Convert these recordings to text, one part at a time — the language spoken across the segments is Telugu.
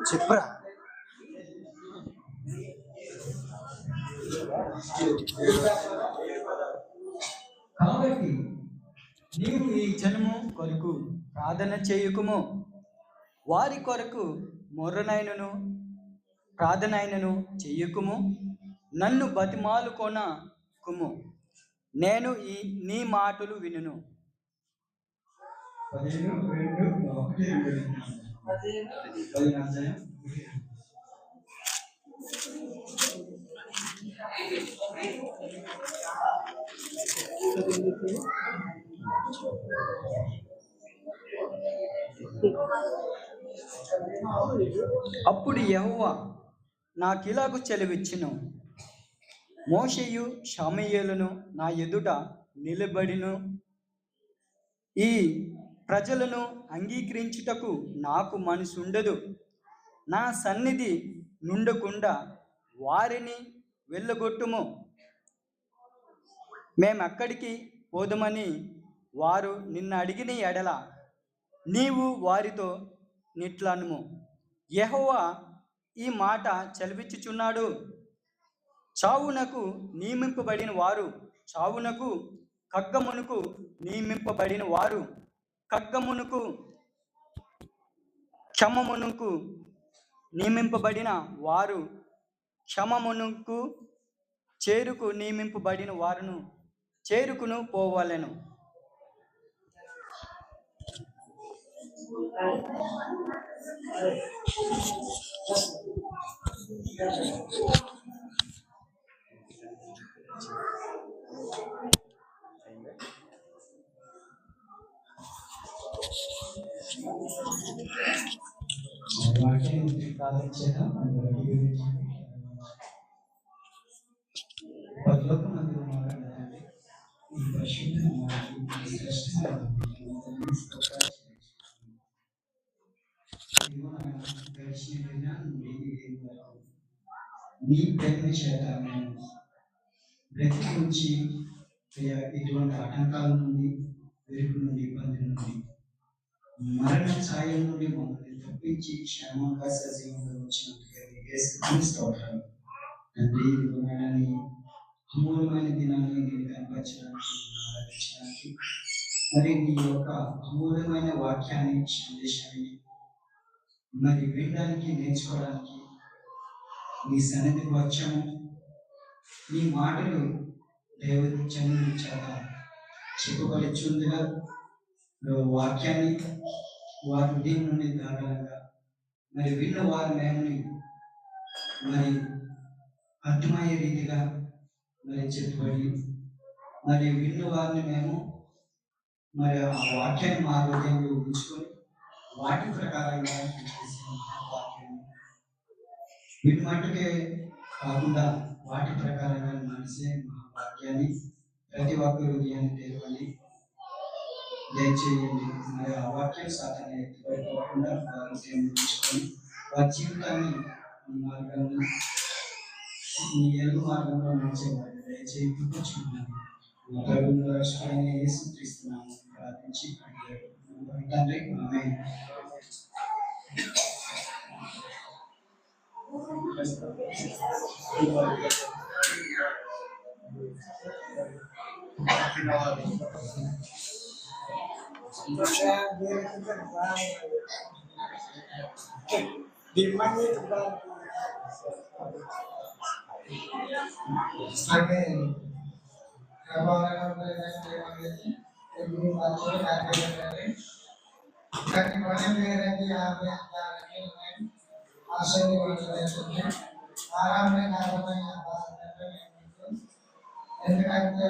చెప్పరా కాబట్టి నీవు ఈ జనము కొరకు ప్రార్థన చేయుకుము, వారి కొరకు మొర్రనైనను ప్రార్థనైనను చెయ్యకుము, నన్ను బతిమాలుకొనకుము, నేను నీ మాటలు వినును. అప్పుడు యెహోవా నాకిలాగు సెలవిచ్చెను, మోషేయు షమూయేలును నా ఎదుట నిలబడిను, ఈ ప్రజలను అంగీకరించుటకు నాకు మనసుండదు. నా సన్నిధి నుండకుండా వారిని వెళ్ళగొట్టుము. మేమెక్కడికి పోదుమని వారు నిన్ను అడిగిన ఎడల నీవు వారితో నిట్లనుము, యెహోవా ఈ మాట సెలవిచ్చుచున్నాడు, చావునకు నియమింపబడిన వారు చావునకు, ఖడ్గమునకు నియమింపబడిన వారు ఖడ్గమునకు, క్షమమునకు నియమింపబడిన వారు క్షమమునకు, చేరుకు నియమింపబడిన వారును చేరుకును పోవలెను. నీ ప్రేమ చేత బ్రతికించి ఇటువంటి ఆటంకాల నుండి, వెలుగు నుండి, ఇబ్బంది నుండి, మరణ ఛాయల నుండి మమ్మల్ని తప్పించి క్షేమంగా సజీవంగా వచ్చినందుకు స్తోత్రాలు తండ్రి. నీ అమూలమైన దినాన్ని నేను కనపరచడానికి, మరి నీ యొక్క అమూలమైన వాక్యాన్ని, సందేశాన్ని మరి వినడానికి, నేర్చుకోవడానికి నీ సన్నిధికి వచ్చాము. నీ మాటలు దైవజనుల చేత చెప్పబడుచుందిగా వాక్యాన్ని వారి హృదయం నుండి ధారాళంగా మరి విన్న వారి మేమని మరి అర్థమయ్యే రీతిగా మరి చెప్పబడి, మరి విన్న వారిని మేము మరి ఆ వాక్యాన్ని మా హృదయంలో ఉంచుకొని వాటి ప్రకారంగా వాక్యాన్ని వీటి మట్టుకే కాకుండా వాటి ప్రకారంగా మనసే మా వాక్యాన్ని ప్రతి ఒక్క హృదయాన్ని తెరవాలి, దయచేయండి. మరి ఆ వాక్యం సాధారణ ఎత్తుకోకుండా వారి ఉంచుకొని వారి జీవితాన్ని ఈ మార్గంలో, ఈ ఎలుగు మార్గంలో నడిచేవారు దయచేయించుకున్నాను. యేసుక్రీస్తున్నాము ప్రార్థించి తండ్రి, ఆమేన్. ఎందుకంటే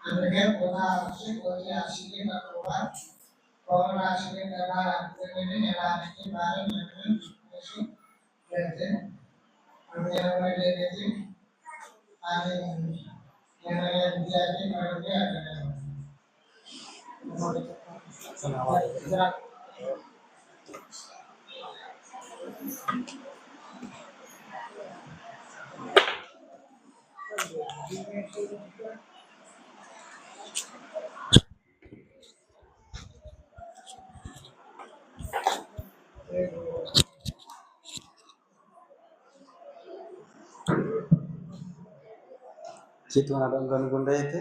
అందుకే పోయి ఆశకి keluar orang asli negara ini negara baru masuk berarti yang menjadi ada yang menjadi manusia ada Kita ada guna itu.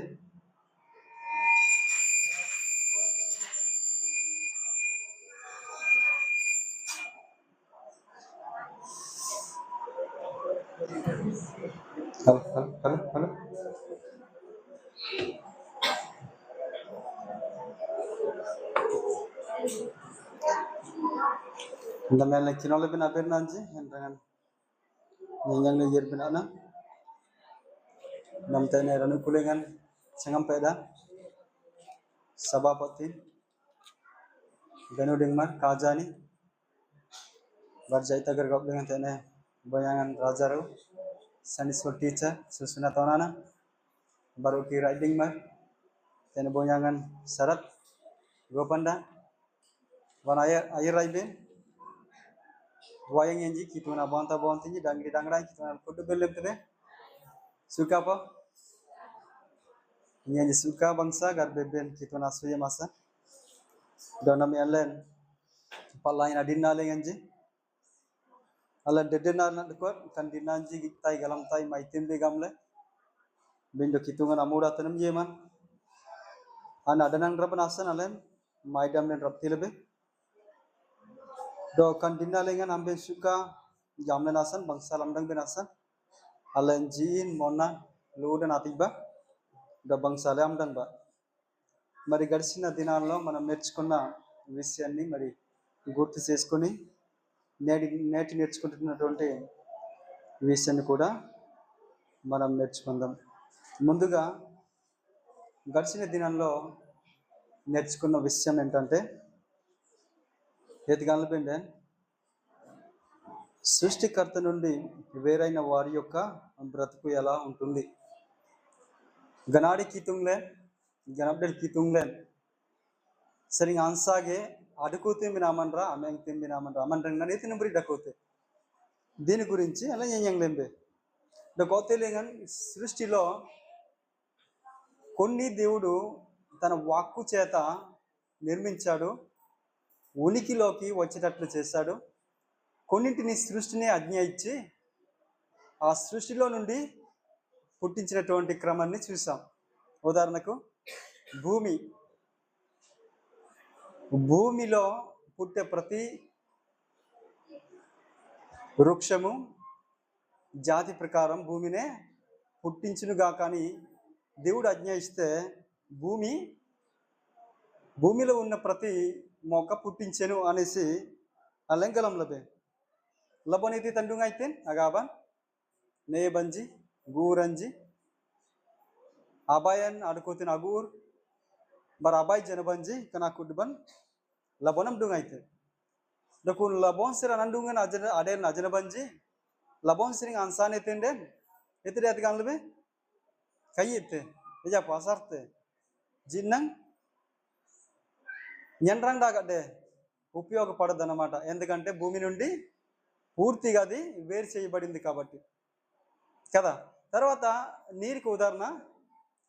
Halo. Anda melek chino lebih naber nanti, dengan yang ngejar benana. Namanya neranu kulengan sengam peda. Sabapati. Ganu dengmar kajani. Barjaita gergap dengan tene bayangan rajaru. Saniswar teacher susuna tonana. Baru kira dengmar. Tene bayangan syarat. Gopanda. Wan air raibin. Wayang yanji kituna bonta bontinji dangri dangrang kituna kudu belem tebe. Suka apa? Yanji suka bangsa gar beben kituna suya masa. Donam yalen palain adinna le yanji. Ala dedena na dekot kan dinanji gitai galam tai maitim be gamle. Bindo kitungan amura tanam yeman. Ana adanan raban asan alen maidam len rapti lebe. Do kan dinna lengan amben suka jamlen asan bangsa lamdang ben asan. Alen jin mona ludan atiba. Do bangsa lamdang ba. మరి గడిచిన దినాల్లో మనం నేర్చుకున్న విషయాన్ని మరి గుర్తు చేసుకొని నేటి నేర్చుకుంటున్నటువంటి విషయాన్ని కూడా మనం నేర్చుకుందాం. ముందుగా గడిచిన దినాల్లో నేర్చుకున్న విషయం ఏంటంటే ఎదిగాలబెండే సృష్టికర్త నుండి వేరైన వారి యొక్క బ్రతుకు ఎలా ఉంటుంది. గనాడి కితుంగ్లే Ganapdel kitunglen sering ansage adukote minamanra ameng tim minamanra amandrangan itu nembri dakote dini gurinci ala yang lembe dakote lengan సృష్టిలో కొన్ని దేవుడు తన వాక్కు చేత నిర్మించాడు ఉనికిలోకి వచ్చేటట్లు చేశాడు కొన్నింటిని సృష్టిని ఆజ్ఞ ఇచ్చి ఆ సృష్టిలో నుండి పుట్టించినటువంటి క్రమాన్ని చూసాం. ఉదాహరణకు భూమిలో పుట్టే ప్రతి వృక్షము జాతి ప్రకారం భూమినే పుట్టించునుగా కానీ దేవుడు ఆజ్ఞ ఇస్తే భూమిలో ఉన్న ప్రతి మొక్క పుట్టించెను అనేసి అలంకలం లబోనైతే తండుగా అయితే అగాబా నేబంజి గూరంజి abayan adukotin agur bar abay janabanji kana kudban labonam dungaite dakun labon sira nandungan aden ajanabanji labon siring ansane tenden etide atganlebe kayite eja pasarte jinnang nyanrang dagade ఉపయోగపడదన్నమాట. ఎందుకంటే భూమి నుండి పూర్తిగా అది వేరు చేయబడింది కాబట్టి కదా. తర్వాత నీరుకి ఉదాహరణ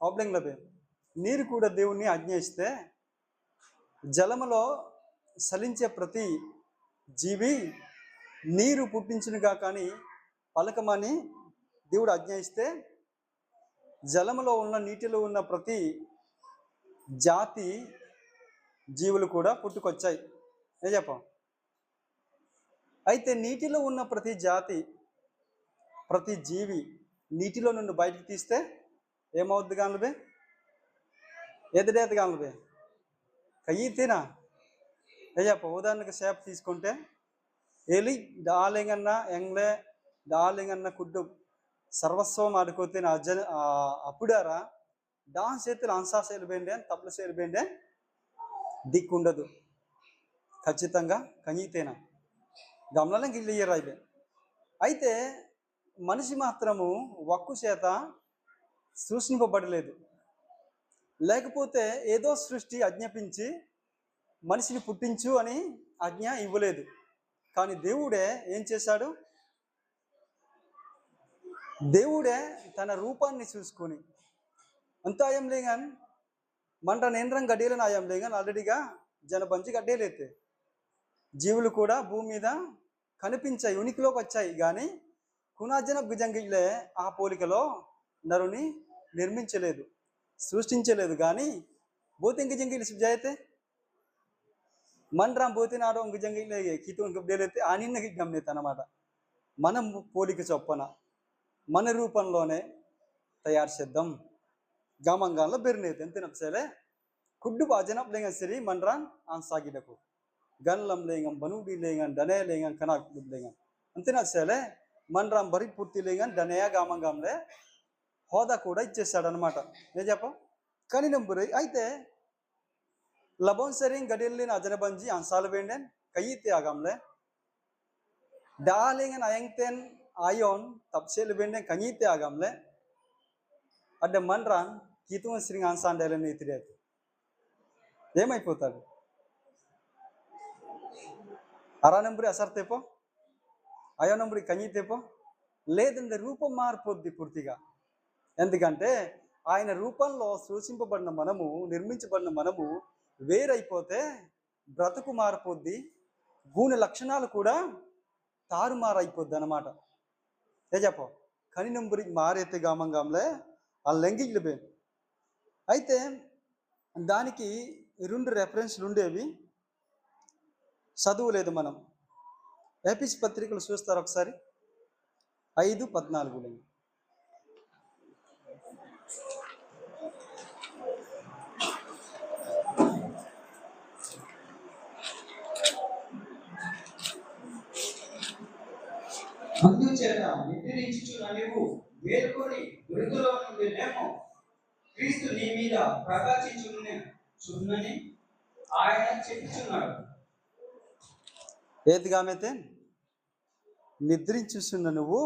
ఆబ్లింగ్లబే నీరు కూడా దేవుణ్ణి ఆజ్ఞ ఇస్తే జలములో సలించే ప్రతి జీవి నీరు పుట్టించునుగా కానీ పలకమని దేవుడు ఆజ్ఞ ఇస్తే జలములో ఉన్న నీటిలో ఉన్న ప్రతి జాతి జీవులు కూడా పుట్టుకొచ్చాయి. ఏ చెప్పం అయితే నీటిలో ఉన్న ప్రతి జాతి ప్రతి జీవి నీటిలో నుండి బయటకు తీస్తే ఏమవుద్ది కానులబే ఎదుడేది కానులబే కయ్యి తినా ఏ చెప్ప ఉదాహరణకు చేప తీసుకుంటే ಎಲಿ ದಾಲೆಂಗನ್ನ ಎಂಗ್ಲೆ ದಾಲೆಂಗನ್ನ ಕುಡ್ಡು ಸರ್ವಸ್వం ఆడుకోతే అజన అప్పుడారా డాన్స్ చేతులు అన్సా సేర్బేండే తప్పులు సేర్బేండే దిక్కుండదు ఖచ్చితంగా కనీతేనా గమనాలను గిల్లియరా ఇదే అయితే మనిషి మాత్రము వక్కు చేత సృష్టింపబడలేదు, లేకపోతే ఏదో సృష్టి ఆజ్ఞాపించి మనిషిని పుట్టించు అని ఆజ్ఞ ఇవ్వలేదు. కానీ దేవుడే ఏం చేశాడు? దేవుడే తన రూపాన్ని చూసుకొని అంత ఆయం లేగాని మంట నేంద్రం గడ్డేలని ఆయం లేగాని ఆల్రెడీగా జనబంచి గడ్డేలైతే జీవులు కూడా భూమి మీద కనిపించాయి, ఉనికిలోకి వచ్చాయి. కానీ కునాజన భుజంగిలే ఆ పోలికలో నరుని నిర్మించలేదు, సృష్టించలేదు. కానీ బోతింగి జంగిలి సుజాయితే మండ్రాం బోతినాడో ఇంక జంగిలే కితో ఇంక డేలైతే ఆ నిన్నకి గమనిత అన్నమాట. మనం పోలిక చొప్పన మన రూపంలోనే తయారు చేద్దాం. గామంగాల్లో బెరినేది ఎంతనప్సేలే కుడ్డు బాజన లేంగం సిరి మండ్రాన్ ఆన్సాగిడకు గన్లం లేంగం బనూడి లేంగం డనే లేంగం కనాక్ లేంగం అంతేనప్సేలే మండ్రాం బరి పూర్తి లేంగం డనేయ గామంగంలే హోదా కూడా ఇచ్చేస్తాడు అనమాట. నేను చెప్ప కానీ నంబరు అయితే లబోన్ సరింగ్ గడిల్లిన అజనబంజి అన్సాలు వేండెన్ కయ్యితే ఆగంలే డాలింగన్ అయంగ్తెన్ ఆయోన్ తప్సేలు వేండెన్ కయ్యితే ఆగంలే అడ్డ మండ్రాన్ కీతుమ శ్రీ అన్సాండేలని ఇతిరేది ఏమైపోతాడు? అరా నంబరి అసర్తేపో అయో నంబరి కయ్యితేపో లేదంటే రూపం మారిపోద్ది పూర్తిగా. ఎందుకంటే ఆయన రూపంలో సూచింపబడిన మనము, నిర్మించబడిన మనము వేరైపోతే బ్రతుకు మారిపోద్ది, గూనె లక్షణాలు కూడా తారుమారైపోద్ది అన్నమాట. ఏ చెప్ప కని నంబరి మారైతే గామంగాంలే ఆ లెంగిళ్ళు బే. అయితే దానికి 2 రెఫరెన్స్లు ఉండేవి, చదువులేదు మనం. ఏపీసీ పత్రికలు చూస్తారు ఒకసారి 5:14 అందుచేత నిద్రించుచున్న నీవు మేలుకొని మృతులో నుండి లేము, క్రీస్తు నీ మీద ప్రకాశించుచున్నని ఆయన చెప్పుచున్నాడు. ఏదిగామైతే నిద్రించుస్తున్న నువ్వు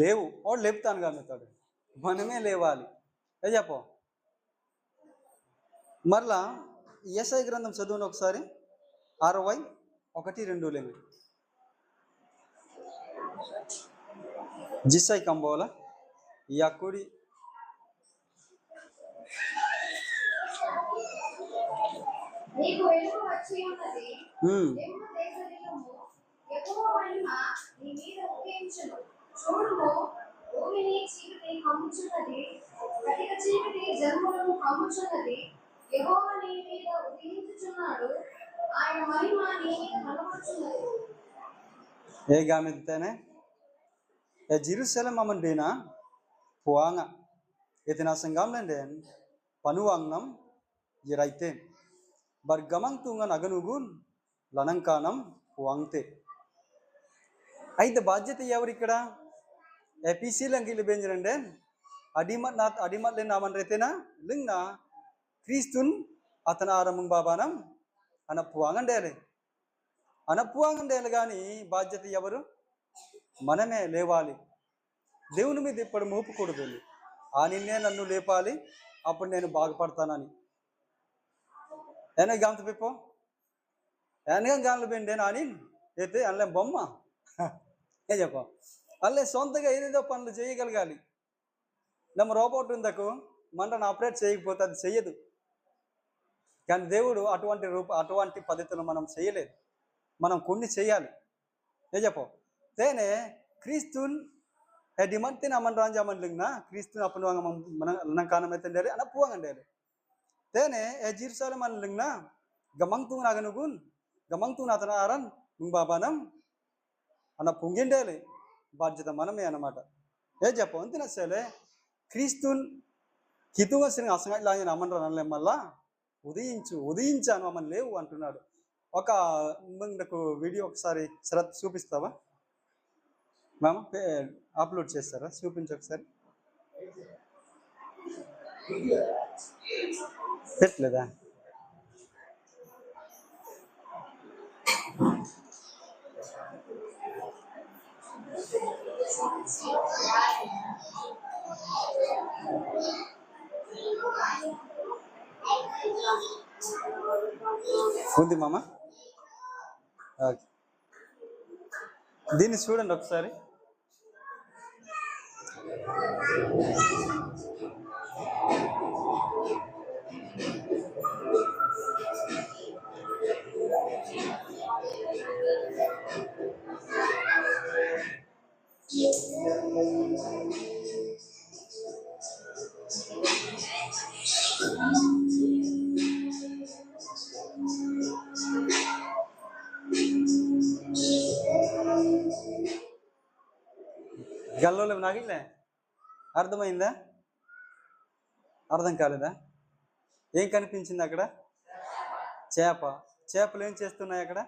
లేవు, వాడు లేపుతాను కామెతాడు, మనమే లేవాలి. ఏ చెప్పు మరలా యెషయా గ్రంథం చదువును ఒకసారి 61:1-2 జిసై కంబోల యాకుడి నీకు వెలుగు వచ్చి ఉన్నది, నిమ్మ దేశదినము యెహోవా మహిమ నీ మీద ఉదయించును. చూడుము, భూమిని చీకటి కమ్ముచున్నది, కటిక చీకటి జన్మలను కమ్ముచున్నది. యెహోవా నీ మీద ఉదయించుచున్నాడు, ఆయన మహిమ నీ మీద కనబడుచున్నది. ఏ గామితేనే ఏ జెరూసలేం అమండేనా పువాంగ ఇతినాసంగం లండెన్ పనువాంగం ఇరైతే బర్గమంగ్ తుంగన్ అగనుగున్ లనంకానం పువాంగ్తే. అయితే బాధ్యత ఎవరు ఇక్కడ? ఏపీసీ లంగిలి బెంజరండే అడిమట్ నామన్రైతేనా లింగ్నా క్రీస్తున్ అతను ఆరంభం బాబానం అనప్పువాంగండేలే అనప్పువాంగండేలు. కానీ బాధ్యత ఎవరు? మనమే లేవాలి. దేవుని మీద ఇప్పుడు మోపుకూడదు. ఆ నిన్నే నన్ను లేపాలి, అప్పుడు నేను బాగుపడతానని. ఏనా గాంత పెప్పో ఏనగా గాన్లు బెండే నాని అయితే అల్లే బొమ్మ ఏ చెప్ప అల్లే సొంతగా ఏదేదో పనులు చేయగలగాలి. నమ్మ రోబోట్ ఉందకు మనని ఆపరేట్ చేయకపోతే అది చెయ్యదు. కానీ దేవుడు అటువంటి పద్ధతులు మనం చేయలేదు, మనం కొన్ని చేయాలి. ఏ చెప్ప తేనే క్రీస్తున్ డిమంతిని అమన్ రాంజామన్ లింగ్నా క్రీస్తుని అప్పుడు మన కానం అయితే అన్న పువ్వంగండేది తేనే ఏ జీర్సాలం అని లింగ్నా గమంగ్ తూ నాగనుగున్ గమంగ్ తూ అతను ఆరన్ బాబానం అన్న పొంగిండేలి. బాధ్యత మనమే అన్నమాట. ఏ చెప్ప అంతిన సేలే క్రీస్తున్ హితుగా శ్రీ అసంగా అమన్ రానలే మళ్ళా ఉదయించాను అమ్మని లేవు అంటున్నాడు. ఒక నాకు వీడియో ఒకసారి శరత్ చూపిస్తావా మామ? అప్లోడ్ చేస్తారా? చూపించు ఒకసారి. పెట్టలేదా? ఉంది మామ. ఓకే, దీన్ని చూడండి ఒకసారి. గల్లోలో నాగిలే అర్థమైందా? అర్థం కాలేదా? ఏం కనిపించింది అక్కడ? చేప. చేపలు ఏం చేస్తున్నాయి అక్కడ?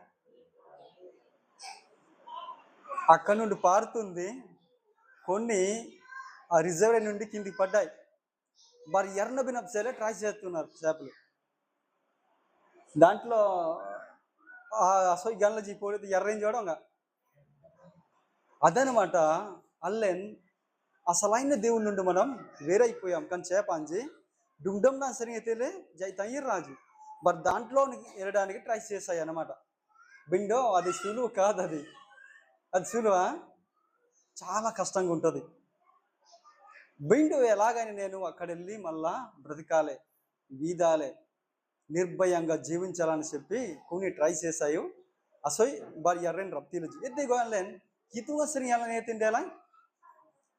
అక్కడ నుండి పారుతుంది. కొన్ని ఆ రిజర్వ్ నుండి కిందికి పడ్డాయి. మరి ఎర్ర బినప్సేలే ట్రై చేస్తున్నారు చేపలు. దాంట్లో అసలు గల్లజీ పోలేదు ఎర్ర ఏం చూడంగా అదనమాట. అల్లెన్ అసలైన దేవుడి నుండి మనం వేరైపోయాం. కానీ చేపాంజి డుండం నా సరి అయితేలే జై తయ్యర్ రాజు బట్ దాంట్లో వెళ్ళడానికి ట్రై చేశాయి అన్నమాట. బిండో అది సులువు కాదు. అది సులువా? చాలా కష్టంగా ఉంటుంది. బిండు ఎలాగని నేను అక్కడ వెళ్ళి మళ్ళా బ్రతకాలే, వీదాలే, నిర్భయంగా జీవించాలని చెప్పి కొన్ని ట్రై చేశాయి. అసోయ్ బారి ఎర్రని రప్తీలు ఎద్దిగోలేన్ హితుగా సరియాలని ఏతిండేలా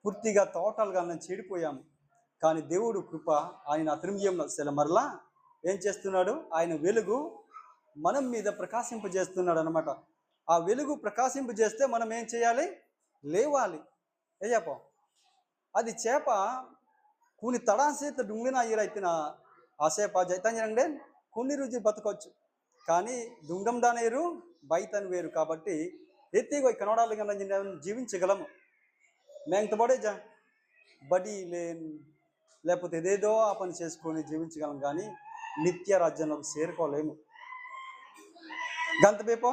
పూర్తిగా తోటలుగా మేము చెడిపోయాము. కానీ దేవుడు కృప ఆయన అతిరియంలో మరలా ఏం చేస్తున్నాడు? ఆయన వెలుగు మనం మీద ప్రకాశింపజేస్తున్నాడు అనమాట. ఆ వెలుగు ప్రకాశింపజేస్తే మనం ఏం చేయాలి? లేవాలి. ఏ చెప్ప అది చేప కొన్ని తడాసేత డుంగిన అయ్యరైతిన ఆ చేప జైతంజనండే కొన్ని రుచి బతకొచ్చు. కానీ దుంగం దానేరు బయతని వేరు. కాబట్టి ఎత్తిగో కనడాలి కన్నా జీవించగలము. మేంత పడేజా బడి లేకపోతే ఏదేదో ఆ పని చేసుకొని జీవించగలం. కానీ నిత్య రాజ్యంలోకి చేరుకోలేము. గంతపేపో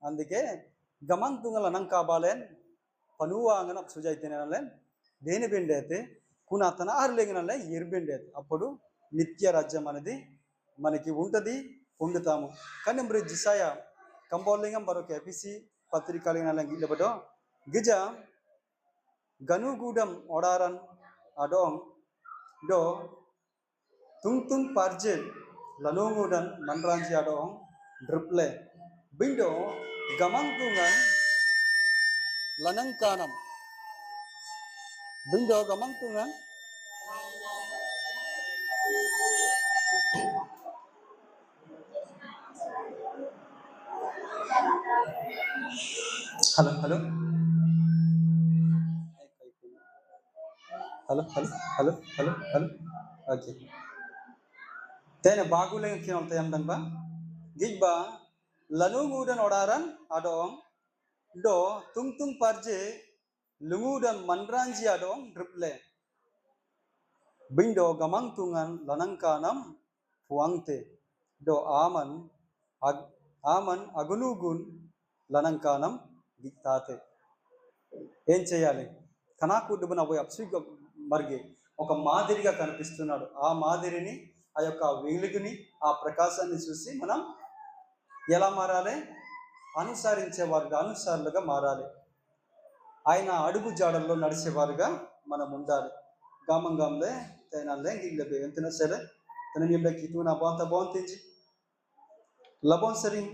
అందుకే గమంతుంగల నంకాబాలేన్ పనువాంగన సుజైతేనేలేన్ దేని బెండి అయితే కునాతన ఆరులేగినలే ఎరుబెండి అయితే అప్పుడు నిత్య రాజ్యం అనేది మనకి ఉంటుంది, పొందుతాము. కానీ మరి జిసాయ కంబోలింగం మరొక ఎపిసి పత్రికలిగిన గిల్లబడో గిజ గనుగూడం ఓడారన్ అడోంగ్ do tung parje lanungudan manranji adong driple bindo gamangtungan lanangkanam bindo gamangtungan halo halo halo halo halo halo halo oke tene bagule kinon tayam dan ba gigba lanungudan odaran adong do tung parje lungudan manranji adong driple bindo gamangtungan lanangkanam puangte do aman agunugun lanangkanam గిత్తాతే. ఏం చేయాలి? కనాకుడుబున పోయి అప్సిగా మరిగే ఒక మాదిరిగా కనిపిస్తున్నాడు. ఆ మాదిరిని, ఆ యొక్క వెలుగుని, ఆ ప్రకాశాన్ని చూసి మనం ఎలా మారాలి? అనుసరించేవారుగా, అనుసారులుగా మారాలి. ఆయన అడుగు జాడల్లో నడిచేవారుగా మనం ఉండాలి. గామంగాంలే తైనాలే గిల్లబే ఎంతన సరే తన నిలకి tuna బాంత బాంతించి లబోన్ సరిం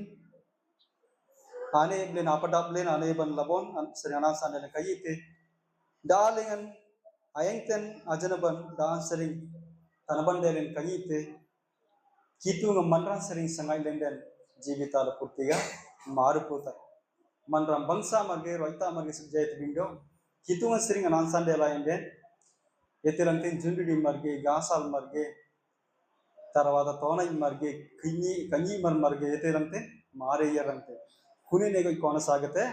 ane blen apadap blen ane ban labon seriana sanele kayite dalingan ayengten ajanaban dan sering tanaban delen kayite kitunga manran sering sangai lenden జీవితాలు పూర్తిగా మారిపోతాయి. మనరం బంసా మర్గే రైతా మర్గే సుజైత బిండో కితుంగ సరింగ నాన్సండే ఎలా ఎండే ఎతిలంతే జుండిడి మర్గే గాసాల్ మర్గే తర్వాత తోనై మర్గే కన్నీ మర్గే ఎతిలంతే మారేయారంతే. కునినేగ కొనసాగితే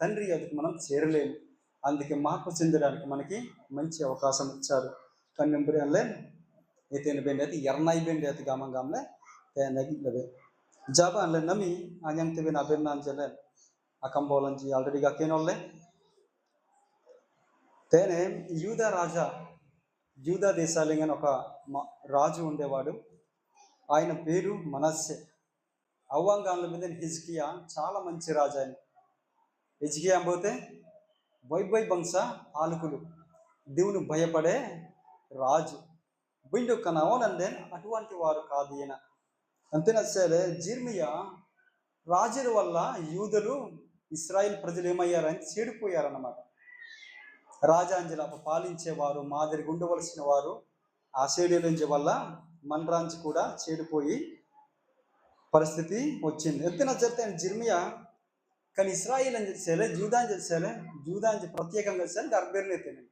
తండ్రి ఎదుకు మనం చేరలేము. అందుకే మార్పు చెందడానికి మనకి మంచి అవకాశం ఇచ్చారు. కన్నెంబరి అల్లే ఏతేని బెండి అయితే ఎర్నాయి బెండి అయితే గామంగాంలే తేనగి లబే జాబ అల్లే నమి ఆయంగ్ తెబెన్ అబెన్ నాంజలే అకంబోలంజి ఆల్రెడీగా కేనోల్లే తేనే యూదా దేశాలింగని ఒక రాజు ఉండేవాడు. ఆయన పేరు మనస్సే. అవ్వంగాన్ల మీద హిజ్కియా చాలా మంచి రాజు. ఆయన హిజ్కియా పోతే వైబై బంశ ఆలుకులు దేవుని భయపడే రాజు బిండు కనవనందే అటువంటి వారు కాదు ఈయన. అంతేనా సరే జిర్మియా రాజుల వల్ల యూదులు ఇస్రాయిల్ ప్రజలు ఏమయ్యారని చెడిపోయారన్నమాట. రాజాంజల పాలించేవారు మాదిరిగా ఉండవలసిన వారు ఆశీర్వదించే వల్ల మన్రాంజ్ కూడా చెడిపోయి పరిస్థితి వచ్చింది. ఎంతైనా చెప్తే జిర్మియా కానీ ఇస్రాయిల్ అని చేసేలే జూదాంజి ప్రత్యేకంగా చేశారు గర్భేర్నెత్తిని.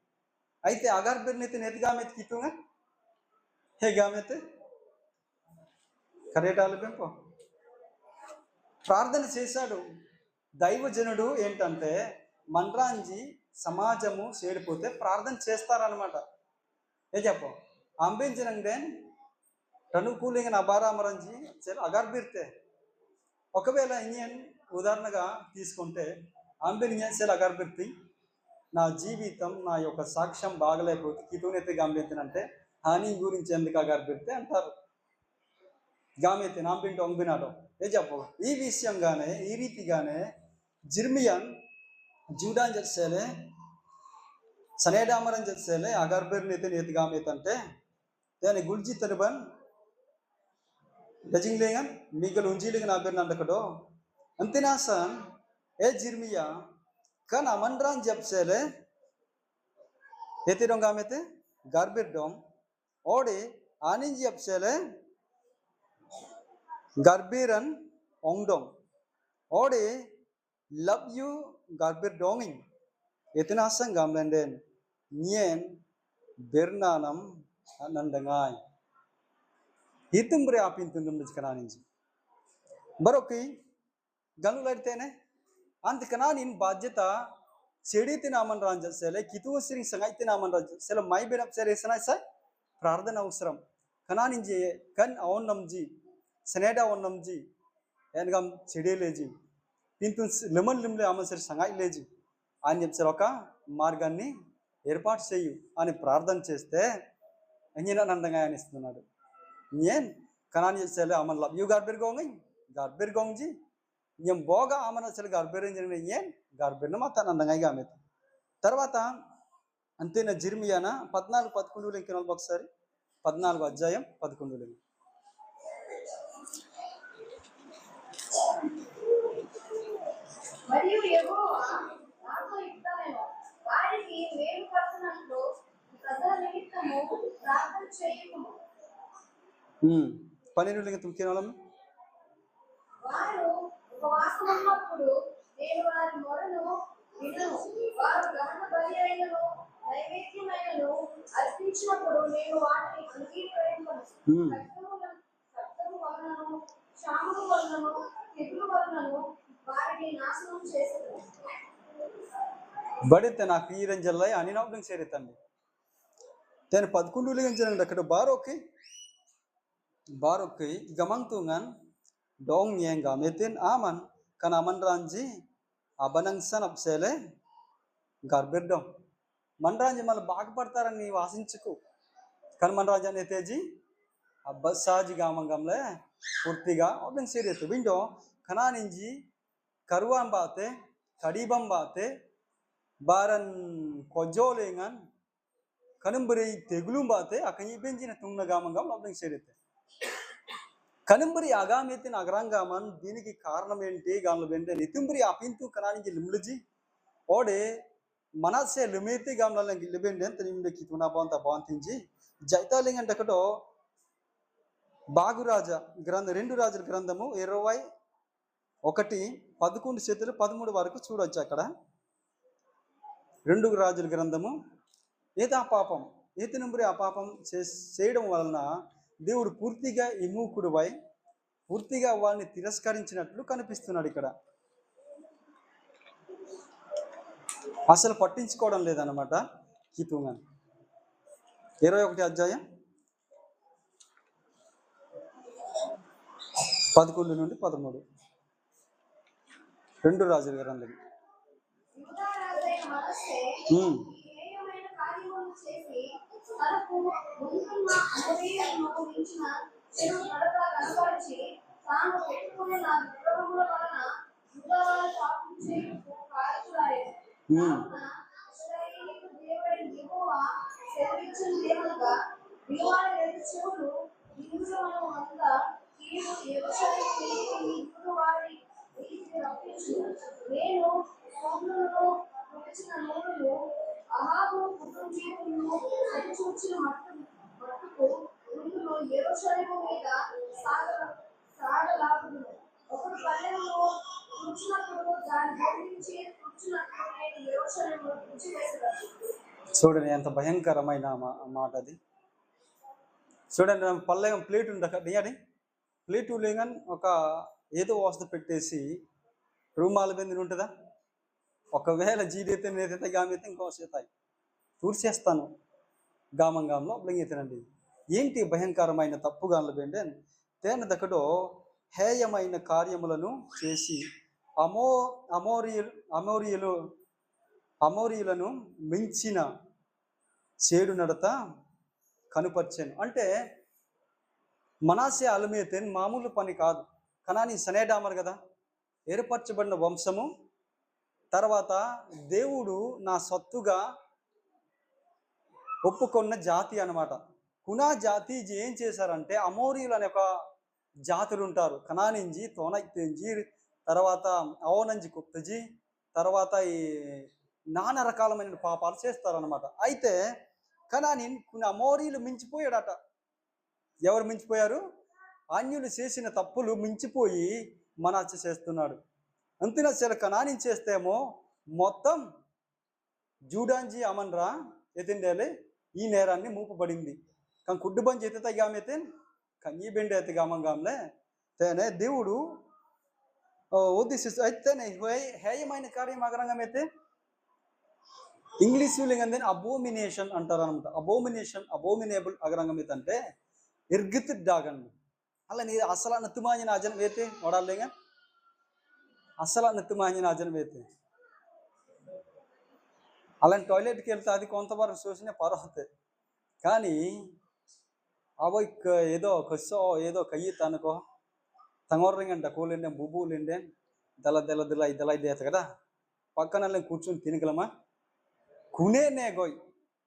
అయితే ఆ గర్భేర్నెత్తిని ఎత్తిగామెత్తి కిట్టుగా హే గామెత్తే కరేటాలు పెంపు ప్రార్థన చేశాడు. దైవజనుడు ఏంటంటే మన్రాంజి సమాజము చేడిపోతే ప్రార్థన చేస్తారనమాట. ఏ చెప్పు అంబించినంటే టనుకూలింగ్ అబారామరంజి అగర్బిర్తే ఒకవేళ ఇంజన్ ఉదాహరణగా తీసుకుంటే అంబినియన్ అగర్బిర్తి నా జీవితం నా యొక్క సాక్ష్యం బాగలేకపోతే కిటునెత్తి గాంబెత్తినంటే హాని గురించి ఎందుకు అగర్బిర్తే అంటారు. గామెత్తి నాంపింటూ అంబినాడు. ఏ చెప్పు ఈ విషయంగానే ఈ రీతిగానే జిర్మియన్ జూడాన్ చేసేలే సనేడామరని చేసేలే అగర్బిర్నెత్తి నేతి గామెత్ అంటే దాని గుల్జీ తరుబన్ డజింగ్లేగన్ మీగలు ఉంజీలిగన్ అబెర్నండకడో అంతేనాసన్ ఏ జిర్మియా kan amandran japsele etirong gamete garbirdom ode anin japsele garbiran ongdom ode love you garbirdonging etinasang gamlenden nien bernanam anandangai hitumbre apintundum dikananinji baroki ganuladtene అందుకనానిన్ బాధ్యత చెడితి నామన్ రాంజసలే కితువసిరి సంగైతి నామన్ రాంజసల మై బెనప్ సరేసనా సై ప్రార్థన అవసరం కనానింజే కన్ అవన్నమ్జీ సనేడా అవన్నమ్జీ ఎనగం చెడేలేజీ పింతు లెమన్ లిమ్లే ఆమసరి సంగై లేజీ అని చెప్పారు. ఒక మార్గాన్ని ఏర్పాటు చేయు అని ప్రార్థన చేస్తే ఎంజనందంగా అనిస్తున్నాడు. నేను కనాని చేసేలే అమన్ లవ్ యూ గార్బెర్ గోంగ్జీ నేను బోగా ఆమెను అసలు గర్భేరించిన ఏం గర్భేరిన మాత్రం అందంగా ఆమె తర్వాత అంతేనా జిర్మియానా 14:11 ఇంక ఒకసారి 14:11 మరియు యెహోవా నాతో ఇట్లనెను వారికి మేలు కలుగునట్లు ప్రజల నిమిత్తము ప్రార్థన చేయుము. 12 ఇంక తుమ్కేనాలం వారు ఉపవాసం ఉన్నప్పుడు నేను వారి మొరను వినను. వారు దహన బలి అయినను నైవేద్యమైనను అర్పించినప్పుడు నేను వాటిని అంగీకరింపను. ఖడ్గము వలనను క్షామము వలనను తెగులు వలనను వారిని నాశనం చేసేదను. బడితే నాకు ఈ రంజల్లాయి అని నవ్వు చేరేతండి నేను 11 అక్కడ బారోకి గమంతుంగన్ dong yang gametin aman kan aman ranji abanangsan apsele garberdom manranji mal బాగుపడతారని వాసించుకు kan manraja neteji అబ్బసాజి గామంగంలే పూర్తిగా ఒక్కం సేరేతు విండో కనానింజి కరువాన్ బాతే కడిబం బాతే బారన్ కొజోలేంగన్ కనంబరి తెగులు బాతే అకని బెంజిన తుంగ గామంగం ఒక్కం సేరేతు కనంబరి అగామెత్తిన అగరంగామన్ దీనికి కారణం ఏంటి గాన్లు వెంటే నితుంబరి అపింతు కనానికి లిమ్లుజీ ఓడే మనసే లిమితి గామ్ల గిలిబెండి అంత నిమ్కి తునా బాంత బాంతించి జైతాలింగ్ అంటే ఒకటో బాగురాజ గ్రంథం 2 రాజుల గ్రంథము 21:11-13 వరకు చూడొచ్చు. అక్కడ 2 రాజుల గ్రంథము ఏదా పాపం ఏతి నంబరి ఆ పాపం చేయడం వలన దేవుడు పూర్తిగా విముఖుడువై పూర్తిగా వాళ్ళని తిరస్కరించినట్లు కనిపిస్తున్నాడు ఇక్కడ. అసలు పట్టించుకోవడం లేదన్నమాట కీతుంగన్. 21 అధ్యాయం 11 నుండి 13. 2 రాజుల గ్రంథం. యూదా రాజైన మనష్షే ఉమ్, ఈ హేయమైన కార్యములు చేసి తనకు ముందున్న అమోరీయులను మించిన చెడు నడత కనపరచి తాను పెట్టుకున్న విగ్రహముల వలన యూదా వారి పాపం చేయుటకు కారకుడాయెను. ఉమ్, కావున ఇశ్రాయేలీయుల దేవుడైన యెహోవా సెలవిచ్చినదేమనగా, వినువారి రెండు చెవులు వినువను అంతా కీడు యెరూషలేము మీదికి ఈ యూదు వారి మీదికి రప్పించును. నేను సోమ్రులను పిలిచిన నూనెలు అహాబు కుటుంబీకులను సరిచూచిన మట్టుకు పురుగులు యెరూషలేము మీద సాగలాగును. ఒకడు పల్లెములో కూర్చున్నప్పుడు దాని బోధించి కూర్చున్నప్పుడు నేను యెరూషలేమును తుడిచివేసేదను. చూడండి ఎంత భయంకరమైన మాట అది. చూడండి, పల్లెం ప్లేట్ ఉండక ప్లేటు లేగాని ఒక ఏదో వస్తువు పెట్టేసి రూమాల మీద ఉంటుందా? ఒకవేళ జీడైతే నేతైతే గామైతే ఇంకో చేతాయి తూర్చేస్తాను గామంగాంలో అబ్లంగైతేనండి. ఏంటి భయంకరమైన తప్పుగాన్లు బెండే తేన దక్కడో హేయమైన కార్యములను చేసి అమోరియులను మించిన చేడు నడత కనుపర్చాను. అంటే మనాసే అలమేతేన్ మామూలు పని కాదు. కనాని సనేడామర్ కదా, ఏర్పరచబడిన వంశము, తర్వాత దేవుడు నా సొత్తుగా ఒప్పుకున్న జాతి అన్నమాట. కునా జాతి ఏం చేశారంటే, అమోరీలు అనే ఒక జాతులు ఉంటారు. కనానించి తోనైతేంచి, తర్వాత అవనంజి కుప్తజీ, తర్వాత ఈ నానా రకాలమైన పాపాలు చేస్తారనమాట. అయితే కనాని కొన్ని అమోరీలు మించిపోయాడట. ఎవరు మించిపోయారు? అన్యులు చేసిన తప్పులు మించిపోయి మనాసే చేస్తున్నాడు. అంతిన సరే కనాని చేస్తేమో మొత్తం జూడాంజీ అమన్రా ఎతిండేలే ఈ నేరాన్ని మూపబడింది. కానీ కుడ్డు బంజ్ ఎత్తే గామైతే కన్నీ బెండి అయితే గామంగాంలే తేనే దేవుడు ఉద్దేశిస్తూ అయితేనే హేయమైన కార్యం అగరంగమైతే ఇంగ్లీష్ లింగందే అబోమినేషన్ అంటారు అనమాట. అబోమినేబుల్ అగరంగం అయితే అంటే ఇర్గిత్ డాగండి. అలా నీ అసలు నత్తుమాంజిన అజన వేతే వాడాలేగా అసలు నత్తుమాంజిన అజన వేతే అలాంటి టాయిలెట్కి వెళ్తే అది కొంతవరకు చూసినా పర్వాలేదు. కానీ అవి ఏదో కొస్సో ఏదో కయ్యి తనుకో తంగొర్రంగంట కూలిండే బుబ్బులిండే దళ ఇదేత కదా, పక్కన కూర్చొని తినగలమా? కునే నేగోయ్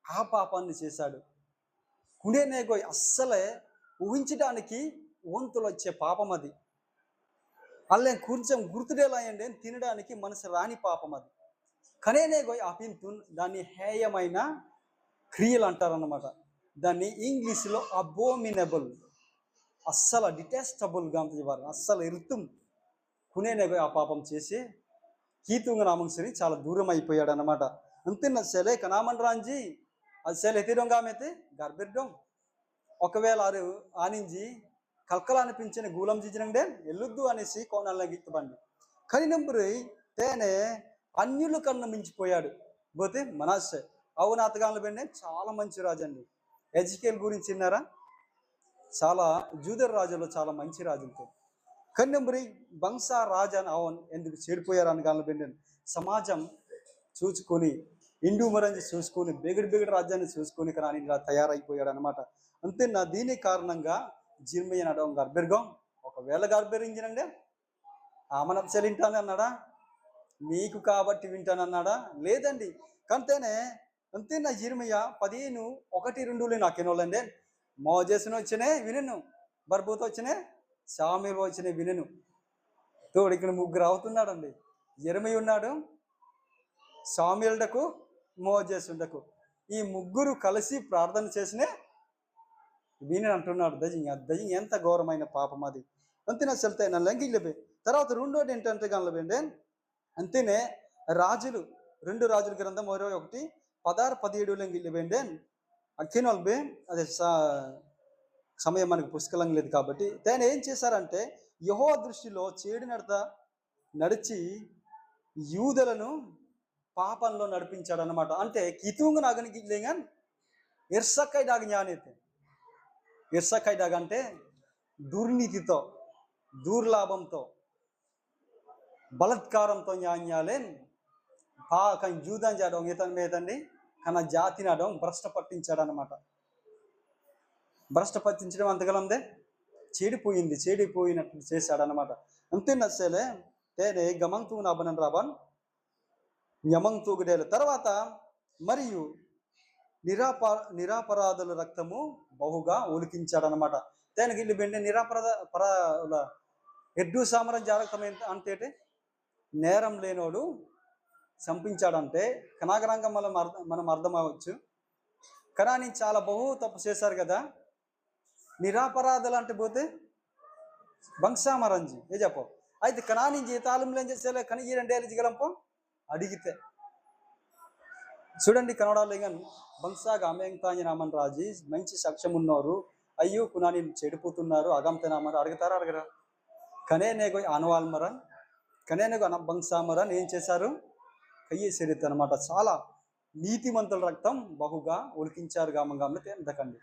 ఆ పాపాన్ని చేశాడు. కునే నేగోయ్ అస్సలే ఊహించడానికి వంతులు వచ్చే పాపం అది. అల్లే కొంచెం గుర్తుడేలా అండి తినడానికి మనసు రాని పాపం అది. కనేనేగోయ్ ఆపింతున్ దాన్ని హేయమైన క్రియలు అంటారన్నమాట. దాన్ని ఇంగ్లీష్లో అబోమినబుల్, అస్సలు డిటెస్టబుల్గా ఇవ్వరు, అస్సలు ఇరుతుం కునేనేగోయ్ ఆ పాపం చేసి కీతుంగ నామంసరి చాలా దూరం అయిపోయాడు అన్నమాట. అంతిన్న సెలే కనామన్ రాంజీ అది సెల ఎతిరంగామైతే గర్భిర్గం ఒకవేళ ఆరు ఆనించి కల్కల అనిపించిన గూలం జిజినండే ఎల్లుద్దు అనేసి కోణాలను గిట్టుబండి. కానీ నెంబరు తేనే అన్యుల కన్నా మించిపోయాడు. పోతే మనాసే అవును అతగాళ్ళు బెండే చాలా మంచి రాజు అండి. ఎజికేల్ గురించి విన్నారా? చాలా జూదర్ రాజులో చాలా మంచి రాజులతో. కానీ నెంబరి బంస రాజు అని అవును ఎందుకు చెడిపోయారు అని గాళ్ళు బెండే సమాజం చూసుకొని ఇండు మరంజి చూసుకొని బెగడి రాజ్యాన్ని చూసుకొని కానీ ఇలా తయారైపోయాడు అనమాట. అంతే నా దీని కారణంగా జిర్మయ్య నడవం గర్భెర్గం ఒకవేళ గర్భెరించినండే ఆమనప్సలు వింటాను అన్నాడా? నీకు కాబట్టి వింటానన్నాడా? లేదండి. కంతేనే అంతే నా జిర్మయ్య 15:1-2 నాకేనోళ్ళండి మోజేసును వచ్చినే వినను, బర్బూతో వచ్చినే సామీలు వచ్చినే వినను. తోడు ఇక్కడ ముగ్గురు అవుతున్నాడండి. యిర్మీయా ఉన్నాడు, సామ్యులకు, మోజేసుండకు. ఈ ముగ్గురు కలిసి ప్రార్థన చేసినే విని అంటున్నాడు. దయ్యం ఎంత ఘోరమైన పాపం అది. అంతేనా సెల్తే నా లంగిళ్ళబే. తర్వాత రెండోది ఏంటంటే గనలబేండే అంతేనే రాజులు 2 రాజుల గ్రంథం 21:16-17 లంగిళ్ళబేండే అక్కినోల్బే అదే సమయం మనకు పుష్కలంగా లేదు కాబట్టి తేన ఏం చేశారంటే యెహోవా దృష్టిలో చెడు నడిచి యూదులను పాపంలో నడిపించాడు అనమాట. అంటే కితుంగు నాగనికి లేగాన్ ఇర్సకై డాగ్ జ్ఞానేతే. ఇర్సకై డాగ్ అంటే దుర్నీతితో, దుర్లాభంతో, బలత్కారంతో న్యాయాలేన్ kan జూదాన్ చేయడం ఇతని మీదండి కన జాతిని ఆడడం భ్రష్ట పట్టించాడు అనమాట. భ్రష్ట పట్టించడం అంతగలందే చెడిపోయినట్లు చేశాడు అనమాట. అంతే నచ్చలే తేనే గమంతు నాబనన్ రాబన్ యమంతు గుడేల తర్వాత మరియు నిరాపరాధుల రక్తము బహుగా ఒలికించాడనమాట. తేనకి ఇల్లు బెండే ఎడ్డు సామరం జాగ్రత్త అంతేటే నేరం లేనోడు చంపించాడంటే కనాగరంగా మనం అర్థం అవ్వచ్చు. కానీ చాలా బహు తప్పు చేశారు కదా. నిరాపరాధులు అంటే పోతే బంక్సామరంజి ఏ చెప్పు అయితే కనాని జీతాలంలో ఏం చేసేలే కనీ ఈ రెండేళ్ళు జిగలంపో అడిగితే చూడండి కన్నడలో కానీ బంక్సాగా అమేంతాంజనామన్ రాజీ మంచి సాక్ష్యం ఉన్నారు, అయ్యో కునాని చెడిపోతున్నారు అగంతనామని అడగరా. కనే నేగో అనవాల్మరన్ కనే నేగో బంక్సామరన్ ఏం చేశారు కయ్యే చరిత్ర అనమాట. చాలా నీతిమంతుల రక్తం బహుగా ఉలికించారు గామంగాంలో తేందకండి.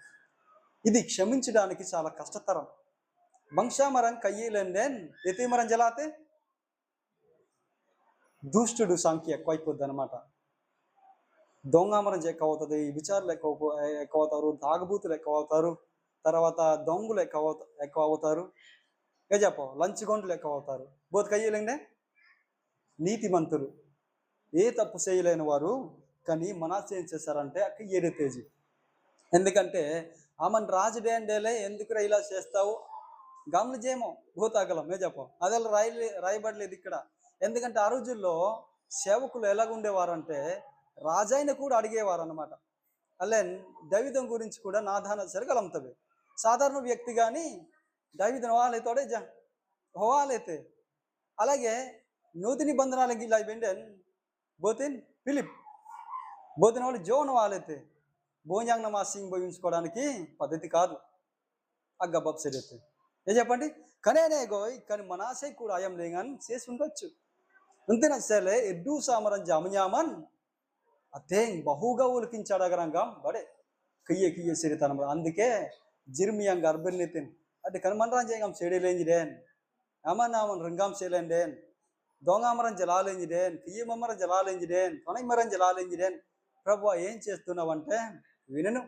ఇది క్షమించడానికి చాలా కష్టతరం. బంక్షామరం కయ్యేలేండేన్ ఎతిమరం జలాతే దుష్టుడు సంఖ్య ఎక్కువైపోద్ది అనమాట. దొంగమరం ఎక్కువ అవుతుంది, విచారులు ఎక్కువ అవుతారు, తాగుబూతులు ఎక్కువ అవుతారు, తర్వాత దొంగలు ఎక్కువ అవుతారు, ఏ చెప్ప లంచగొండలు ఎక్కువ అవుతారు. బోత్ కయ్యలేండే నీతిమంతులు ఏ తప్పు చేయలేని వారు కానీ మనాసి ఏం చేశారంటే అక్క ఏడు తేజీ. ఎందుకంటే ఆమెను రాజుడేండేలే ఎందుకు ఇలా చేస్తావు గమలు చేయమో భూతాగలం ఏ చెప్పం అదే రాయబడలేదు ఇక్కడ. ఎందుకంటే ఆ రోజుల్లో సేవకులు ఎలాగుండేవారంటే రాజైన కూడా అడిగేవారు అనమాట. అల్లే దైవిదం గురించి కూడా నాదాన సరిగలంతవి సాధారణ వ్యక్తి కానీ దైవిదం వాళ్ళతోడే హోవాలైతే అలాగే నూతన నిబంధనలకి ఇలా వెండెన్ బోతిన్ ఫిలిప్ బోతిన వాళ్ళు జోన్ వాళ్ళైతే భోజాంగ మాసింగ్ భోగించుకోవడానికి పద్ధతి కాదు ఆ గబాబ్ సరైతే ఏ చెప్పండి. కానీ మనాసే కూడా అయం లేగాని చేసి ఉండొచ్చు. అంతేనా సరే ఎడ్డు సామరం జామన్యామన్ అతే బహుగా ఉలికించాడు అగరంగం బడే కయ్యే సిరితనం. అందుకే జిర్మియాంగ అర్బెన్నితిన్ అంటే కనుమనరం చేయగం చెడేలేంజిడేన్ అమన్నామన్ రంగం చేయలేండేన్ దొంగమరం జలాలేంజిడేన్ కయ్యమమ్మరం జలాలేంజిడేన్ తొనమరం జలాలేంజిడేన్. ప్రభు ఏం చేస్తున్నావంటే వినను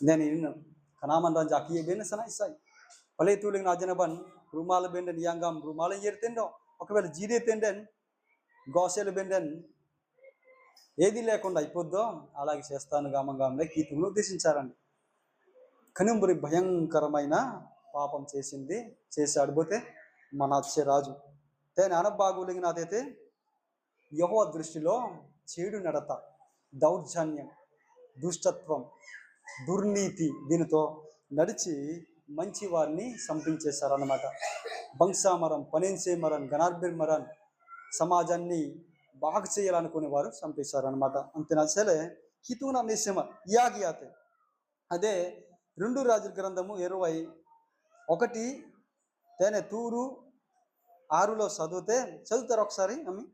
నేను వినను కనామన్ రాజు అకియే బేన సనాయిసాయి పలే తూలికి నాజనబన్ రుమాల బెండెన్ యాంగం రుమాల ఏరితేండో ఒకవేళ జీడే తిండెన్ గోసెలు బెండెన్ ఏది లేకుండా అయిపోద్దో అలాగే చేస్తాను గామంగాంలో కీర్తులు ఉద్దేశించారండి. కనుంబురి భయంకరమైన పాపం చేశాడు పోతే మనాత్సే రాజు తేన అనబాగులిగి నాదైతే యెహోవా దృష్టిలో చెడు నడత, దౌర్జన్యం, దుష్టత్వం, దుర్నీతి దీనితో నడిచి మంచి వారిని సంపించేశారన్నమాట. బంక్సామరం, పనేన్సేమరన్, గనార్బిర్మరన్ సమాజాన్ని బాగు చేయాలనుకునే వారు చంపేశారనమాట. అంతేనా సరే కితున నిశ్చమ యాగియాతే అదే 2 రాజుల గ్రంథము 21 తేనే తూరు 6లో చదువుతారు ఒకసారి అమ్మి.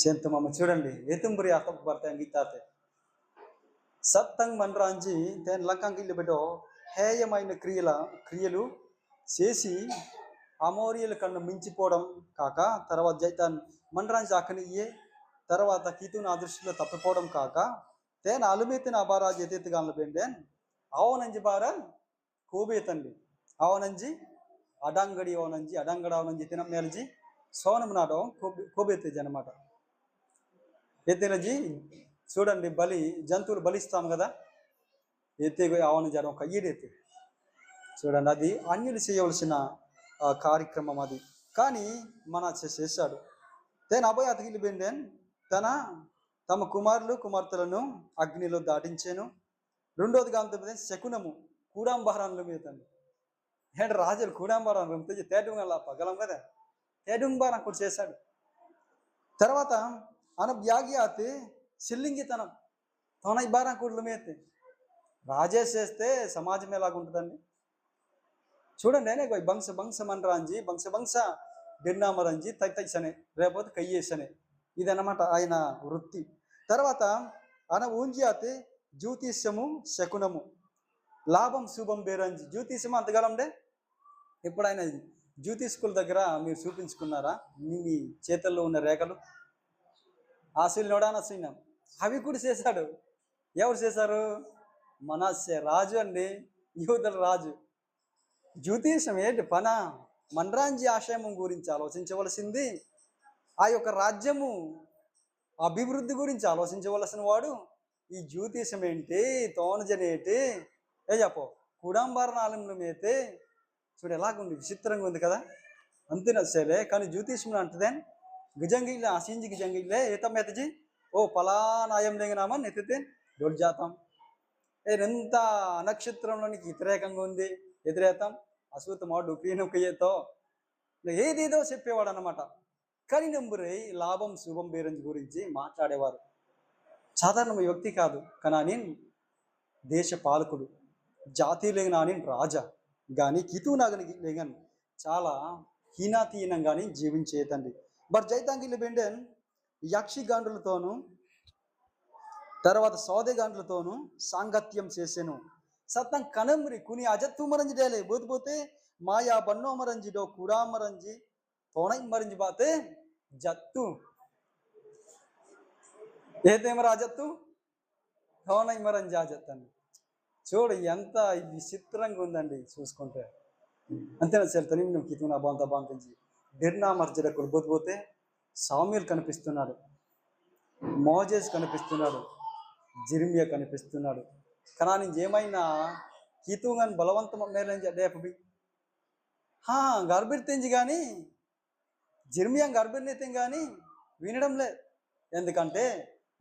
సెంతమమ్మ చూడండి ఏతుంబురి అతపు భర్త గీతాతే సత్తంగ్ మన్రాంజి తేన్ లంకంకి ఇల్లు పెట్టో హేయమైన క్రియలు చేసి అమోరియల కన్ను మించిపోవడం కాక తర్వాత జైతాన్ మన్రాంజి అక్కనియే తర్వాత కీతుని ఆ దృష్టిలో తప్పిపోవడం కాక తేన అలుమెత్తిన అబారాజు ఎత్తెత్తుగాన్లు బెండేన్ అవనంజి బారన్ కోబేతండి అవనంజి అడంగడి అవనంజి తినం మేలజి సోనం నాటం కోబెత్తేజి అనమాట. ఎత్తేనజి చూడండి జంతువులు బలిస్తాం కదా ఎత్తే అవన జనం కయ్యేదెత్తే చూడండి అది అన్యులు చేయవలసిన కార్యక్రమం అది. కానీ చేశాడు తేన అభయ అతికిలు బెండేన్ తమ కుమారులు కుమార్తెలను అగ్నిలో దాటించాను రెండోది కాంతి శకునము కూడాంబారాన్లు మీతండి ఏంటి రాజులు కూడాంబారాన్ రమ్మితే తేటుంగల పగలం కదా తేటుంబారం కూడా చేశాడు. తర్వాత అన బ్యాగ్యాతి సిల్లింగితనం తొనై బారం కూడలు మేతే రాజే చేస్తే సమాజం ఎలాగుంటుందండి చూడండి. అనే బంశ బంశ మన్రాంజి బంశ బంశ గిన్నామరంజి తైతైసనే రేపోతే కయ్యేసనే ఇదన్నమాట ఆయన వృత్తి. తర్వాత అన ఊంజియాతి జ్యోతిష్యము శకునము లాభం శుభం బేరంజి జ్యోతిష్యము అంతకాలండే ఇప్పుడు ఆయన జ్యోతిష్కుల దగ్గర మీరు చూపించుకున్నారా మీ చేతుల్లో ఉన్న రేఖలు ఆశలు నోడానసీన అవి కూడా చేశాడు. ఎవరు చేశారు? మనస్సే రాజు అండి, యూదుల రాజు. జ్యోతిషం ఏంటి పన మన్రాంజి ఆశయం గురించి ఆలోచించవలసింది, ఆ యొక్క రాజ్యము అభివృద్ధి గురించి ఆలోచించవలసిన వాడు ఈ జ్యోతిషం ఏంటి తోనజనేటి ఏ చెప్పో కుడాంబరణాలంలో మేతే చూడు ఎలాగుంది విచిత్రంగా ఉంది కదా అంతేనా సరే. కానీ జ్యోతిషం అంటదే గిజంగిలే ఆశించి గిజంగిలే ఏతం ఎతజి ఓ పలానాయం లేగినామని ఎత్తితే దొడ్డు జాతం ఎంత నక్షత్రంలోనికి వ్యతిరేకంగా ఉంది వ్యతిరేకం అసూతమాడు పీనుకయ్యేతో ఏదేదో చెప్పేవాడు అన్నమాట. కానీ నెంబరే లాభం శుభం బేరంజ్ గురించి మాట్లాడేవారు. సాధారణ వ్యక్తి కాదు కానీ దేశ పాలకుడు జాతీయ లేని రాజా కానీ కితునాగని లేగన్ చాలా హీనాతీనంగానే జీవించేతండి. బర్ జైతాంగిలి బెండెన్ యక్షిగాండ్రులతోనూ తర్వాత సౌదెగాండ్లతోనూ సాంగత్యం చేసెను. సత్తం కనమ్రి కుని అజత్తు మరంజి డేలే పోతే మాయా బన్నో మరంజిడో కుడా మరంజి తోనై మరంజి బాతే జత్తు ఏదేమో రాజత్తు తోనై మరంజి ఆజత్తు చూడు ఎంత విచిత్రంగా ఉందండి చూసుకుంటే అంతేనా చెల్తని నువ్వు కితునా బాంత బాంతించి బిర్నా మర్జడ కొడుపోతే సామ్యుల్ కనిపిస్తున్నాడు, మోజేస్ కనిపిస్తున్నాడు, జిర్మియా కనిపిస్తున్నాడు. కానీ ఏమైనా కితుగాని బలవంతం మేలని రేపబి గర్భిర్తించి కానీ జిర్మియా గర్భిర్నీతం కానీ వినడంలే. ఎందుకంటే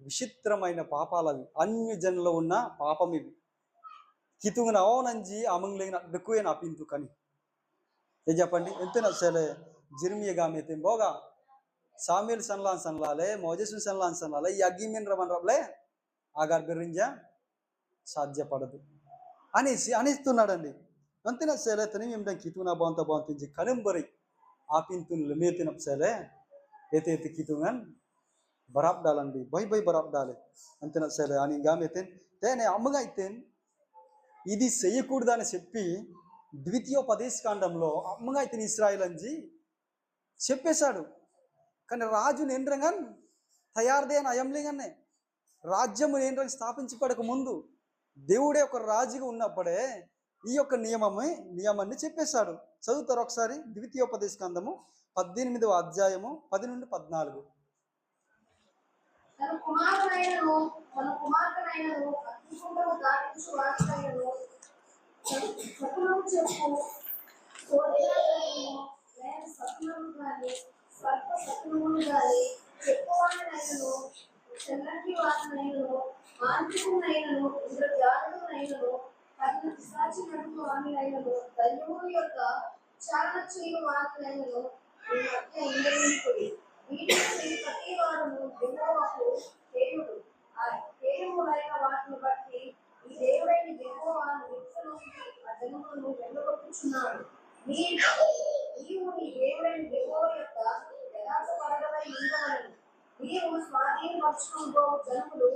విచిత్రమైన పాపాలు అవి, అన్య జనులో ఉన్న పాపం ఇవి. కితుగున అవనంజి అమంగ్లేగిన ఎక్కువైన అపింతు కానీ ఏ చెప్పండి ఎంతేనా సరే. జిర్మియగా మేతే బోగా సామ్యుల్ సన్లాన్ సన్లాలే మోజేసు సన్లాన్ సన్లాలే ఈ అగ్గిమిన్ రమన్ రబలే ఆ గర్భిరింజా సాధ్యపడదు అనేసి అనిస్తున్నాడండి. అంతేనా సరే తని మేము కితునా బాంత బాంతించి కనుంబరి ఆపింతులు మేతిన సరే ఏతే కితుగాన్ బరాబ్ డాలండి బై బరాబ్ డాలే అంతేనా సరే అని గా మేతే తేనే అమ్మగా అయితే ఇది చెయ్యకూడదని చెప్పి ద్వితీయోపదేశకాండంలో అమ్మగా అయితే ఇస్రాయిల్ అంజి చెప్పేశాడు. కానీ రాజు నేంద్రంగా తయారుదే అయంలేగానే రాజ్యము నేంద్రంగా స్థాపించబడక ముందు దేవుడే ఒక రాజుగా ఉన్నప్పుడే ఈ యొక్క నియమాన్ని చెప్పేశాడు. చదువుతారు ఒకసారి ద్వితీయోపదేశకాండము 18వ అధ్యాయము 10 నుండి 14. తన కుమారునైనను తన కుమార్తెనైనను అగ్నిగుండము దాటించు వారినైనను శకునము చెప్పు సోదరులైనను లేక శకునము గాని స్వల్ప శకునములు గాని చెప్పువారినైనను చెల్లంటి వారినైనను మాంత్రికునైనను ఇంద్రజాలునైనను కఠిన పిశాచి నడుపు వారినైనను దయ్యముల యొక్క చాలన చేయు వారినైనను ఈ మధ్య ఇంద్రజీకుడి వీటిని ప్రతి వారును యెహోవాకు దేవుడు ఆ దేవుడైన వాటిని బట్టి ఈ దేవుడైన యెహోవా నిత్య నుండి ఆ జనములను వెళ్ళగొట్టుచున్నాడు. నీవు నీ దేవుడైన యెహోవా యొక్క యథార్థపరుడవై ఉండవలెను. నీవు స్వాధీనపరచుకొనుకో జనములు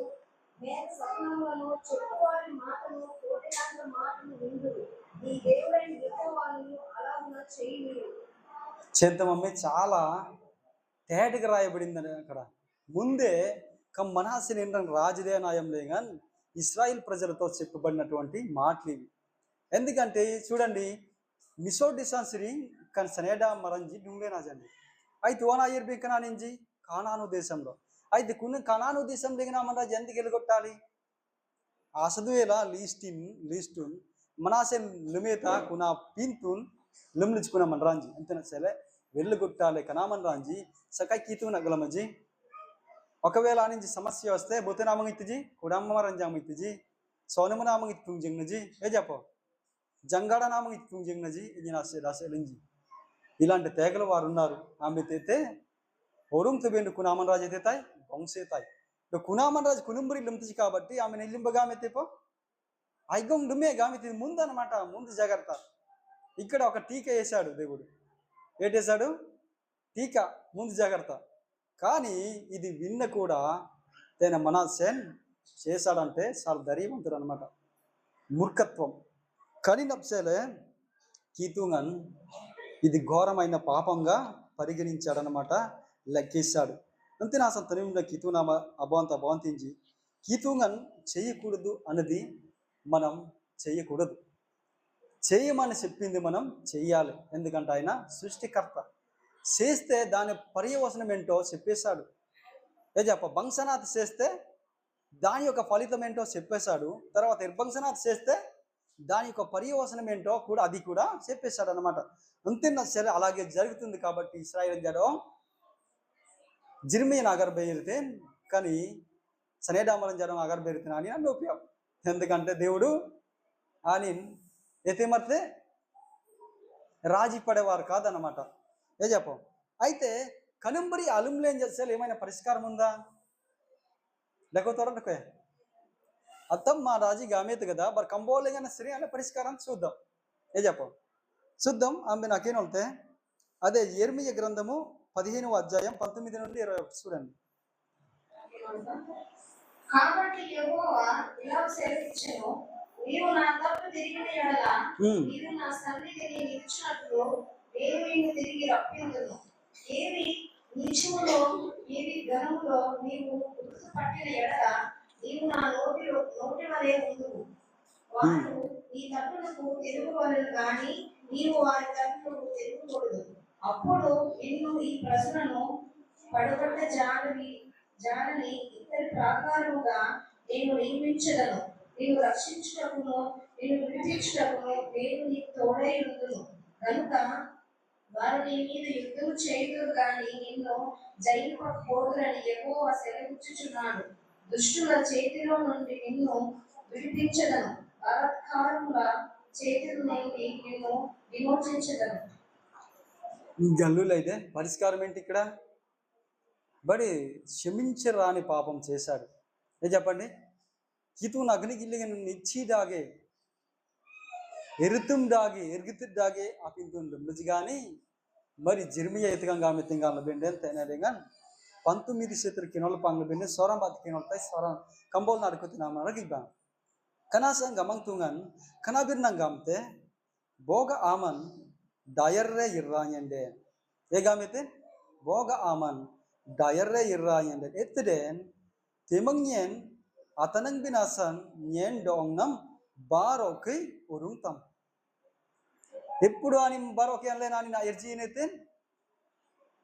మేక సపనములను చెప్పువారి మాటను కోటెలాంటి మాటను విందురు. నీ దేవుడైన యెహోవాను అలాగున చేయలేరు. చెంతమమ్మే చాలా తేటగా రాయబడిందని అక్కడ ముందే మనహాసిని ఏంటంటే రాజుదే నాయంలే కానీ ఇస్రాయిల్ ప్రజలతో చెప్పబడినటువంటి మాటలు ఇవి. ఎందుకంటే చూడండి మిసో డిసాన్సిరి కానీ సనేడా మరంజి డుంగే నాజండి అయితే ఓనా ఇర్బి కనానించి కానాను దేశంలో అయితే కొన్ని కనాను దేశం దిగిన మన రాజు ఎందుకు వెళ్ళగొట్టాలి? అసదువేలా లీస్టున్ మనాసే లుమేత కునా పింతున్ లుమ్లిచుకున్న మన రాంజి అంతేనా సరే వెళ్ళగొట్టాలి కనామన్ రాంజి సకాయ కీతు నగలమజి ఒకవేళ నుంచి సమస్య వస్తే బొతనామంగితిజి కుడామ్మరంజామితిజి Soalnya mana amang itu jeng naji, apa? Janggada namang itu jeng naji, ini nasi lenji. Ilan detegel warunaru, ambil tete, orang tu bendu kunaman raja tetai, bangsa tetai. Do kunaman raja kunumberi lemtu jika abadi, amin ilim bagame tepo. Aigong dume game te mundan mata, mundu jagarta. ఇక్కడ ఒక టీకా వేశాడు దేవుడు. ఏంటేశాడు? టీకా ముందు జాగ్రత్త. కానీ ఇది విన్న కూడా తన మనస్సేన్ చేశాడంటే చాలా ధైర్యవంతుడు అనమాట. మూర్ఖత్వం కానీ నప్సేలే కీతుంగన్ ఇది ఘోరమైన పాపంగా పరిగణించాడనమాట, లెక్కేశాడు. అంతే నా సంతనంలో కీతునామ అభాంతించి కీతుంగన్ చేయకూడదు అన్నది మనం చేయకూడదు, చేయమని చెప్పింది మనం చెయ్యాలి. ఎందుకంటే ఆయన సృష్టికర్త. చేస్తే దాని పర్యవసనం ఏంటో చెప్పేశాడు. చెప్ప బంసనాథ్ చేస్తే దాని యొక్క ఫలితం ఏంటో చెప్పేశాడు. తర్వాత నిర్బంసనాథ్ చేస్తే దాని యొక్క పర్యవసనం ఏంటో కూడా అది కూడా చెప్పేశాడు అనమాట. అంతేనా సరే అలాగే జరుగుతుంది. కాబట్టి ఇస్రాయేల్ జడం జిర్మియన్ అగర్బెయితే కానీ సనేడామలం జడం అగర్బెయితే అని నన్ను ఉపయోగం. ఎందుకంటే దేవుడు అని ఎతేమర్తే రాజీ పడేవారు కాదనమాట. చెప్పం. అయితే కనుంబరి అలుంలేం చేస్తే ఏమైనా పరిష్కారం ఉందా? లేకపోతే అత్తం మా రాజీ గామేది కదా, మరి కంబోలేగానే సరే అనే పరిష్కారం చూద్దాం. చెప్పం చూద్దాం. ఆమె నాకేం వెళ్తే అదే యెర్మీయా గ్రంథము 15వ అధ్యాయం 19 నుండి 21 చూడండి. కాబట్టి యెహోవా ఇలా సెలవిచ్చెను, నీవు నా తట్టు తిరిగిన యెడల నీవు నా సన్నిధిని నిలిచినట్లు నేను నిన్ను తిరిగి రప్పింతును. ఏవి నీచములో ఏవి ఘనములో నీవు గుర్తు పట్టిన ఎడల నీవు నా నోటి వలె ఉందువు. వారు నీ తట్టునకు తిరుగువలెను గాని నీవు వారి తట్టునకు తిరుగుకూడదు. అప్పుడు నిన్ను ఈ ప్రజలను పడగొట్ట జాలని ఇద్దరి ప్రాకారముగా నేను నియమించదను. నిన్ను రక్షించుటకును నిన్ను విడిపించుటకును నేను నీకు తోడై ఉందును. కనుక వారు నీ మీద యుద్ధం చేయుదురు గాని నిన్ను జయింపకపోదురని యెహోవా సెలవిచ్చుచున్నాడు. దుష్టుల చేతిలో నుండి నిన్ను విడిపించదను, బలాత్కారుల చేతుల నుండి నిన్ను విమోచించదను. గల్లులైతే పరిష్కారం ఏంటి ఇక్కడ? బడి క్షమించరాని పాపం చేశాడు. చెప్పండి. కితూన్ అగ్నిగిల్లిగ నిచ్చిడాగే ఎరుతుండాగే ఎరుగుతుడాగే ఆపింతుండు కానీ మరి జిర్మియా ఎత్తుకంగా మిత్తంగా బెండేన్ తేనేగా 19 చేతులు కినోల పంగ్లు బెండే సోరం బాత్ కినోల్తాయి సోరం కంబోల్ నడుకుతున్నామని గిబ్బా కనాసం గమంతుంగన్ కనాబిర్నం గమ్తే భోగ ఆమన్ డయర్రే ఇర్రాయండే ఏగామితే భోగ ఆమన్ డయర్రే ఇర్రాయండే ఎత్తుడేన్ తెమంగ్యన్ అతనంగ్ బినాసన్ న్యేన్ డోంగ్నం బారోకి ఉరుంతం. ఎప్పుడు అని బారోకి అనలేనాని నా ఎర్జీనైతే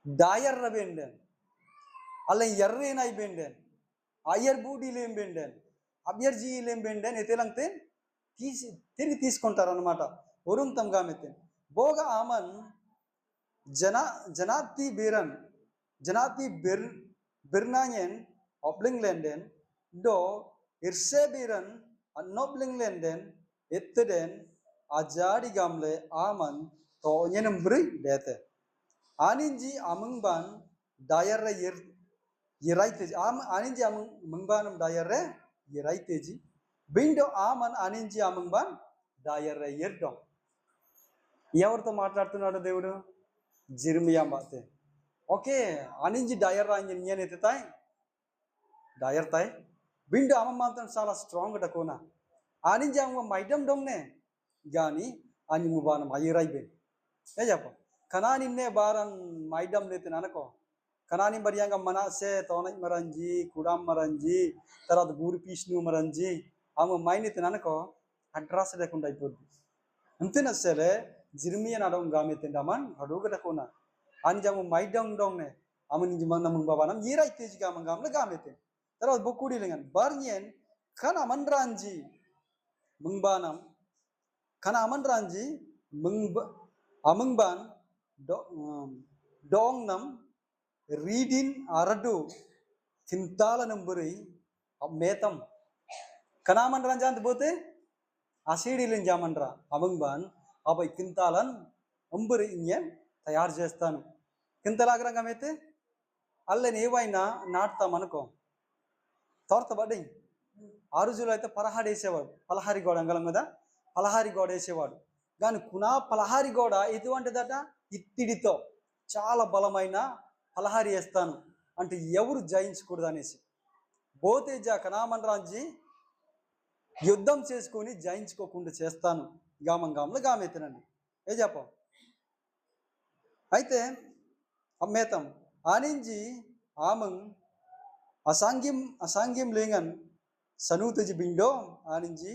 డయర్ర బెండెన్ అలా ఎర్రేనై బెండెన్ అయ్యర్ బూడీలేం బెండెన్ అభ్యర్జీలేం బెండెన్ ఎతేలంతే తిరిగి తీసుకుంటారనమాట. ఉరుంతం గామెతే భోగ Amman జనాతి బిర్నాయన్ ఒబ్లింగ్లెండెన్ do irsebiran annoblinglen etteden ajadi gamle aman to nyenem bri dete aninji amungban dayarre yiraiteji aninji amungbanam dayarre yiraiteji bindo aman aninji amungban dayarre yerdom. ఎవరితో మాట్లాడుతున్నాడు దేవుడు? జిర్మియా బాతే. ఓకే అనించి డయర్ అని నేను ఎత్తుతాయి డయర్ తాయి బిండు అమ్మ మాత్రం చాలా స్ట్రాంగ్ డకోనా ఆనించి అమ్మ మైడం డొంగ్నే కానీ అని ముబానం అయ్యరైబే చెప్ప కనానిన్నే బారన్ మైడం లేతే అనుకో కనాని బరియాంగా మనసే తోనై మరంజి కుడాం మరంజి తర్వాత బూరి పీష్ను మరంజి అమ్మ మైనెత్తిన అనుకో అడ్రస్ లేకుండా అయిపోద్ది. అంతేనా సరే జిర్మియా నడవం గామెత్తిండమన్ అడుగుడకోనా అని జమ్మ మైడం డొంగ్నే అమ్మ నుంచి మన ముందు బాబానం ఈరైతేజి గామ గామల గామెత్తే తర్వాత బొక్కుడి lengan barnyen kana manranji mungbanam kana amanranji amungban dongnam reading aradu kintala numburi metam Kanaman ranjan bote asidilin jamanra abangban apa kintalan umburi inyen తయారు చేస్తాను. కింతలాగ్రంగం అయితే అల్లని ఏవైనా నాటుతామనుకో తోర్తబడి ఆ రోజుల్లో అయితే పలహారి వేసేవాడు. పలహారి గోడ అంగళం మీద పలహారి గోడ వేసేవాడు. కానీ పలహారి గోడ ఎటువంటిదట? ఇత్తిడితో చాలా బలమైన పలహారి వేస్తాను అంటే ఎవరు జయించకూడదు అనేసి. బోతేజ కనామన్ రాంజీ యుద్ధం చేసుకొని జయించుకోకుండా చేస్తాను. గామంగాంలో గామెత్తనండి ఏ చెప్పం అయితే అమ్మేతం ఆనించి ఆమం అసాంగ్యం లేంగన్ సనూతజి బిండో ఆనించి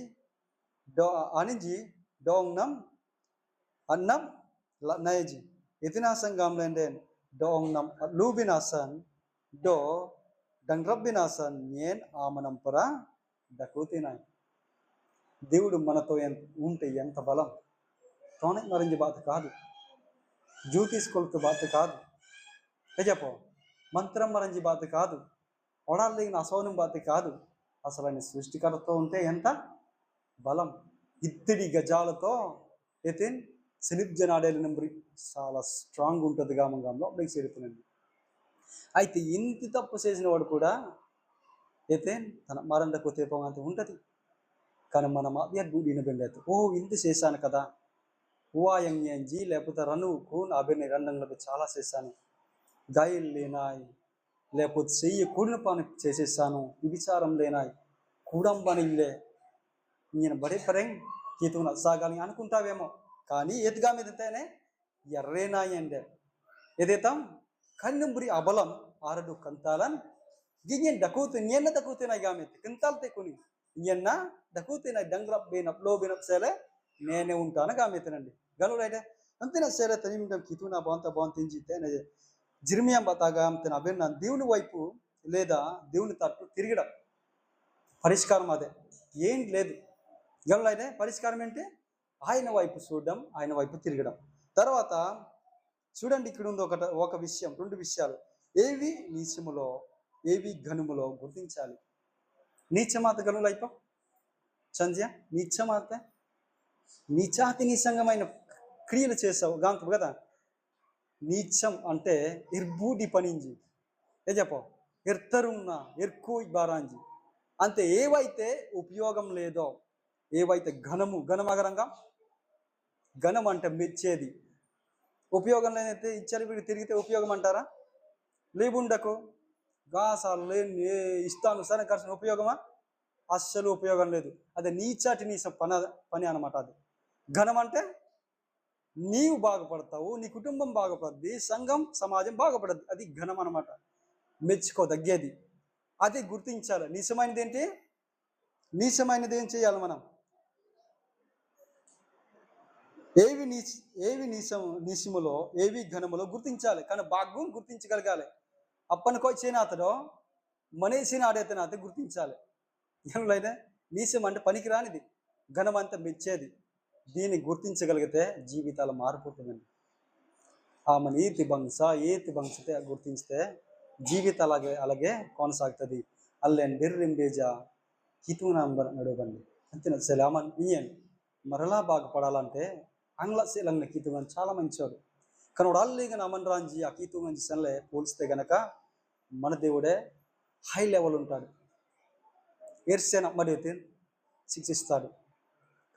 డోంగ్నం అన్నం నయజి ఇతినాసంగం లేండెన్ డోంగ్నం లూబినాసన్ డో డంగ్రబ్బినాసన్ నేను ఆమనంపరా దక్కుతినాయి. దేవుడు మనతో ఉంటే ఎంత బలం! తోనే మరించి బాధ కాదు, జ్యోతిష్కొలతో బాధ కాదు, ఏ చెప్పో మంత్రం మరించి బాధ కాదు, ఒడాలిగిన అసౌనం బాధ కాదు. అసలు ఆయన సృష్టికర్తతో ఉంటే ఎంత బలం! ఇత్తడి గజాలతో అయితే సెలిబ్జనాడేలు నెంబరి చాలా స్ట్రాంగ్ ఉంటుంది గామంగాంలో అప్పటికి చేరుతున్నాండి. అయితే ఇంత తప్పు చేసిన వాడు కూడా అయితే తన మరండకు తేపంత ఉంటుంది. కానీ మనం అభ్యర్థుడిని బెండేది ఓ ఇంత చేశాను కదా ఊవాయంజీ లేకపోతే రను కూన్ అభిని రండంలో చాలా చేశాను, గాయలు లేనాయి లేకపోతే చెయ్యి కూడిన పని చేసేసాను, విచారం లేనాయి కూడంబనిలే నేను బడే పరేం కీతున సాగాలి అనుకుంటావేమో. కానీ ఎదుగా మీదతేనే ఎర్రేనాయి అంటే ఏదైతాం కన్నుంబురి అబలం ఆరడు కంతాలన్ గిన్నెన్ దక్కుతు నిన్న దక్కుతున్నాయి గామెత్తి కింతాలు తెక్కుని నిన్న దక్కుతున్నాయి డంగ్రబ్ బేనప్ లో బేనప్ సేలే నేనే ఉంటాను గామెత్తనండి గనుడైతే అంతేనా సేలే తనిమిటం కీతున బాంతించి తేనే జిర్మియం బతాగా తన అభిన్న దేవుని వైపు లేదా దేవుని తట్టు తిరగడం పరిష్కారం. అదే ఏం లేదు గనుడైతే పరిష్కారం ఏంటి? ఆయన వైపు చూడడం, ఆయన వైపు తిరగడం. తర్వాత చూడండి ఇక్కడ ఉంది ఒక విషయం, రెండు విషయాలు. ఏవి నీచములో ఏవి ఘనుములో గుర్తించాలి. నీచమాత గనులు అయిపో సంధ్య నీచమాత నీచాతి నీచంగమైన క్రియలు చేసావు గాంతం కదా. నీచం అంటే ఇర్బూడి పనించి ఏ చెప్పో ఎర్తరున్న ఎర్కు బారాంజి అంతే. ఏవైతే ఉపయోగం లేదో ఏవైతే ఘనమగరంగా ఘనం అంటే మెచ్చేది, ఉపయోగం లేనైతే ఇచ్చారు వీడు తిరిగితే ఉపయోగం అంటారా? లేవుండకు గాసాలు లేని ఇస్తాను సరే ఖర్చు ఉపయోగమా? అస్సలు ఉపయోగం లేదు. అదే నీచాటి నీచ పని అనమాట. అది ఘనం అంటే నీవు బాగుపడతావు, నీ కుటుంబం బాగుపడుద్ది, సంఘం సమాజం బాగుపడద్ది. అది ఘనం అనమాట, మెచ్చుకోదగ్గేది. అది గుర్తించాలి. నీచమైనది ఏంటి? నీచమైనది ఏం చేయాలి మనం? ఏవి నీచములో ఏవి ఘనములో గుర్తించాలి. కానీ బాగుని గుర్తించగలగాలి. అప్పనికొచ్చిన అతడు మనేసిన ఆడేతను అతను గుర్తించాలి. ఏమైనా నీచం అంటే పనికిరానిది, ఘనం అంతా మెచ్చేది. దీన్ని గుర్తించగలిగితే జీవితాలు మారిపోతుందండి. ఆమె ఏతి బంసతే గుర్తించితే జీవితం అలాగే కొనసాగుతుంది. అల్లేన్ బెర్రింబేజా హితునంబర్ నడువండి అంతేనా సెలామన్ ఇయ్యన్ మరలా బాగుపడాలంటే ఆంగ్ల శీలంగా కీతుగన్ చాలా మంచివాడు. కానీ వాడు అల్లీగా అమన్ రాంజీ ఆ కీతుగంజి సెన్లే పోలిస్తే గనక మన దేవుడే హై లెవెల్ ఉంటాడు. ఏర్సేన మరి శిక్షిస్తాడు.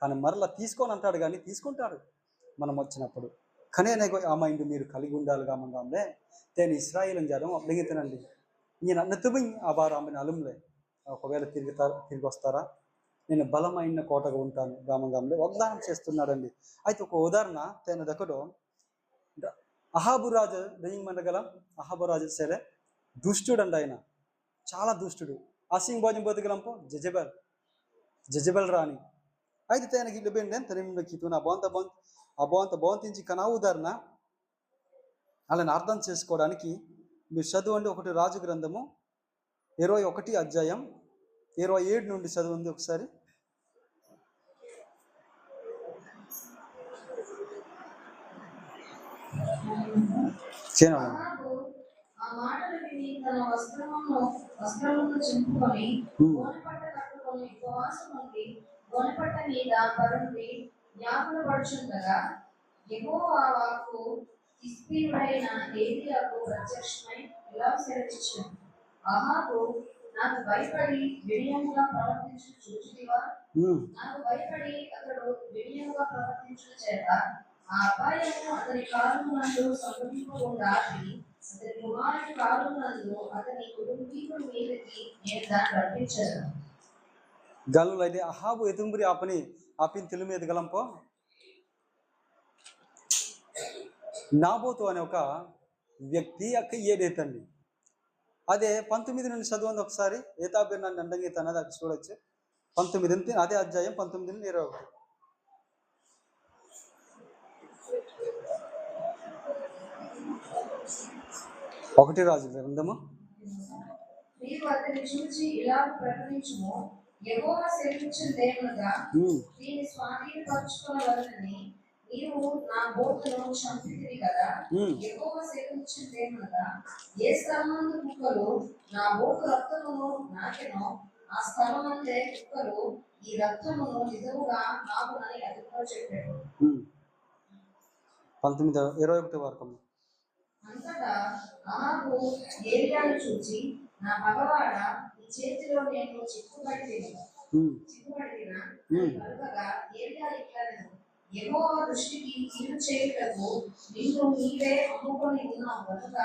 కానీ మరలా తీసుకొని అంటాడు, కానీ తీసుకుంటాడు మనం వచ్చినప్పుడు. కానీ ఆ మైండ్ మీరు కలిగి ఉండాలి. గామంగాంలే తేని ఇస్రాయిల్ జారం అప్పగితేనండి ఈయన అన్నతుబి ఆ బారు ఆమెను అలంలే ఒకవేళ తిరిగి వస్తారా నేను బలమైన కోటగా ఉంటాను. గామంగాంలే వాగ్దానం చేస్తున్నాడండి. అయితే ఒక ఉదాహరణ తేన దక్కడు అహాబురాజు దయ్యం మనగలం. అహాబురాజు సరే దుష్టుడు ఆయన, చాలా దుష్టుడు. అసింగ్ భోజనం బతుకలంపో జజబెల్ రాణి. అయితే తనకి ఇల్లుబెండి తన అబోంత బోంతించి కనా ఉదాహరణ అలాని అర్థం చేసుకోవడానికి మీరు చదవండి. ఒకటి రాజు గ్రంథము 21 అధ్యాయం 27 నుండి చదవండి ఒకసారి. మొదలుకొని ఉపవాసం నుండి గొనపట్ట మీద పరుండి జ్ఞాపకపడుచుండగా యెహోవా వాక్కు తిష్బీయుడైన ఏలీయాకు ప్రత్యక్షమై ఇలా సెలవిచ్చెను. అహాబు నాకు భయపడి వినయముగా ప్రవర్తించుట చూచితివా? నాకు భయపడి అతడు వినయముగా ప్రవర్తించుట చేత ఆ అపాయము అతని కాలమునందు సంభవింపకుండా ఆపి, అతని కుమారుని కాలమునందు అతని కుటుంబీకుల మీదకి నేను దాన్ని రప్పించను. గల్లు అయితే అహాబు ఎతుంబురి ఆపిన తెలు మీద గలంపో నాబోతు అనే ఒక వ్యక్తి అక్క ఏదైతండి. అదే 19 నుండి చదవండి ఒకసారి. ఏతాబేర్ నన్ను అండంగీత అన్నది అక్కడ చూడొచ్చు. 19 అదే అధ్యాయం 19 నుండి 21. ఒకటి రాజుల గ్రంథము. మీరు అతన్ని చూచి ఇలా ప్రకటించుము, యెహోవా సెలవిచ్చినదేమనగా, దీన్ని స్వాధీనపరచుకొనవలెనని నీవు నా బోతును చంపితివి కదా. యెహోవా సెలవిచ్చినదేమనగా, ఏ స్థలమందు కుక్కలు నా బోతు రక్తమును నాకెనో ఆ స్థలమందే కుక్కలు ఈ రక్తమును నిజముగా నాకునని అతనితో చెప్పాడు. 19-21 వరకు. అంతటా అహాబు ఏలీయాను చూచి, నా మగవాడా, నీ చేతిలో నేను చిక్కుబడితినా అని పలుకగా, ఏలీయా ఇట్లనెను, యెహోవా దృష్టికి కీడు చేయుటకు నిన్ను నీవే అమ్ముకొని ఉన్నావు కనుక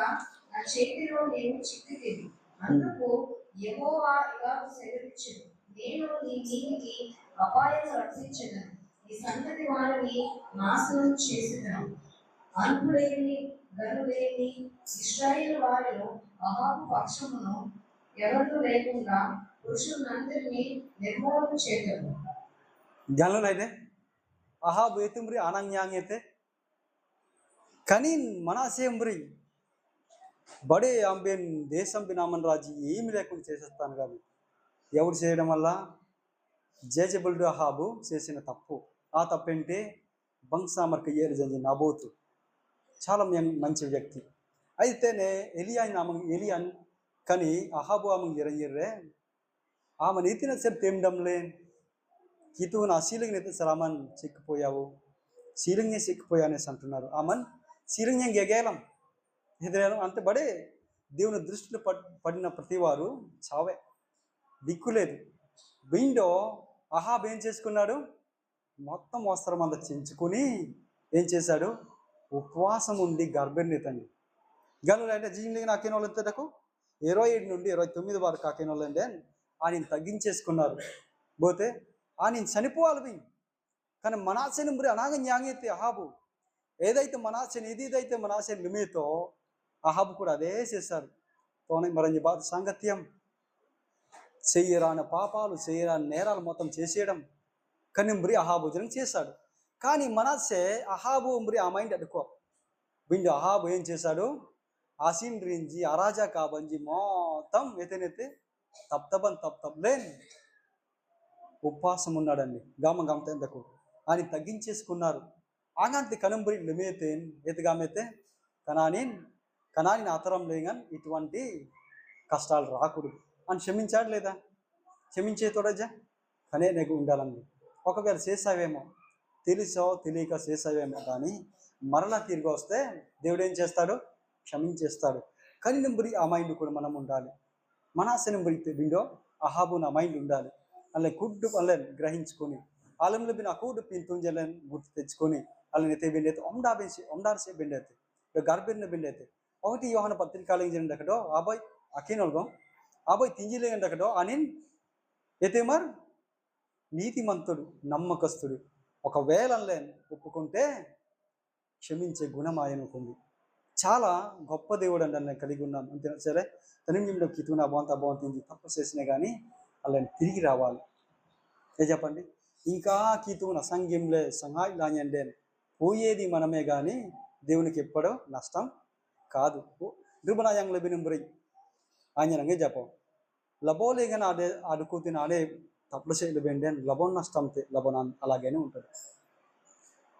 నా చేతిలో నీవు చిక్కితివి. అందుకు యెహోవా ఇలాగు సెలవిచ్చెను, నేను నీ మీదికి అపాయము రప్పించెదను, ఈ సంతతి వారిని నాశనం చేసేదను. అనులేని గనులేని ఇశ్రాయేలు వారిలో అహాబు పక్షమును ఎవరు లేకుండా పురుషులందరినీ నిర్మూలన చేశారు. గనులైతే అహాబు ఎతుంబురి అనంగ్యాంగైతే కానీ మనాసేంబురి బడే అంబేన్ దేశం బినామన్ రాజు ఏమి లేకుండా చేసేస్తాను. కానీ ఎవరు చేయడం వల్ల జేజబుల్డు అహాబు చేసిన తప్పు. ఆ తప్పేంటే బంగ్సామర్క ఏరు జంజి నాబోతు చాలా మంచి వ్యక్తి. అయితేనే ఎలియాన్ కానీ అహాబు ఆమె ఎరయ్యర్రే ఆమె నీతిన సేపు తేమడంలే కితువున శీలింగనైతే సరామన్ చిక్కిపోయావు, శీలింగే చిక్కిపోయానేసి అంటున్నారు. ఆమెన్ శీలింగం గెగేలం ఎదురేలం అంతే బడే దేవుని దృష్టిలో పడిన ప్రతివారు చావే, దిక్కులేదు. విండో అహాబ్ ఏం చేసుకున్నాడు, మొత్తం వస్త్రం అంతా చించుకొని ఏం చేశాడు, ఉపవాసం ఉండి గర్భర్ణితండి. గనులు అంటే జీవితంలో ఆకిన వాళ్ళు ఎంతకు 27 నుండి 29 వరకు ఆకిన వాళ్ళు అంటే ఆయన తగ్గించేసుకున్నారు. పోతే ఆయన చనిపోవాలి. కానీ మనాశని మరి అనాగ న్యాంగైతే అహాబు ఏదైతే మనాశని ఇదైతే మనాశని నిమితో అహాబు కూడా అదే చేశారు. మరణి బాధ సాంగత్యం చెయ్యరాని పాపాలు చేయరాని నేరాలు మొత్తం చేసేయడం కానీ మరి అహాబు జనం చేశాడు. కానీ మనసే అహాబు మరి ఆ మైండ్ అడుకో బిండు అహాబు ఏం చేశాడు, ఆసీన్ రించి అరాజా కాబంజి మొత్తం ఎతనైతే తప్తలేని ఉపవాసం ఉన్నాడండి. గమతే ఎంతకు అని తగ్గించేసుకున్నారు. ఆగాంతి కనంబరి లిమేతేన్ ఎతగామైతే కనాని ఆతరం లేగాని ఇటువంటి కష్టాలు రాకూడదు అని క్షమించాడు లేదా, క్షమించే తోడజా కనే నీకు ఉండాలండి. ఒకవేళ చేసావేమో తెలుసో తెలియక చేసావేమో కానీ మరలా తిరిగి వస్తే దేవుడు ఏం చేస్తాడు, క్షమించేస్తాడు. కానీ నెంబరి ఆ మైండ్ కూడా మనం ఉండాలి. మనాశ నెంబరి విండో అహాబు నా మైండ్ ఉండాలి. అలా కుడ్డు అల్లని గ్రహించుకొని ఆలంలో బిన్ ఆ కూడు పింతుంజలని గుర్తు తెచ్చుకొని అల్లనైతే బిండైతే ఒండార్సే బిండైతే గర్భిణ బిండైతే 1 యోహాను పత్రికలో జరిగినక్కడో ఆబాయ్ అకేనొల్గం ఆబాయ్ తింజిలేగండక్కడో అని ఎతేమర్ నీతిమంతుడు నమ్మకస్తుడు ఒకవేళ అల్లేని ఒప్పుకుంటే క్షమించే గుణం ఆయనకుంది. చాలా గొప్ప దేవుడు అండి నేను కలిగి ఉన్నాను అంతే. సరే తనిలో కితున బాగుంటుంది తప్పు చేసినా కానీ అల్లని తిరిగి రావాలి. ఏ చెప్పండి, ఇంకా కితున సంఘంలే సంఘాయి అంటే పోయేది మనమే కానీ దేవునికి ఎప్పుడో నష్టం కాదు. రుబనాయంలో బినుంబరి ఆంజనంగా చెప్పం లబోలేగానే అదే అడుకుతిన అదే తప్పుడు చేయలు బెండే లబోన్ నష్టం లబోనాన్ అలాగనే ఉంటుంది.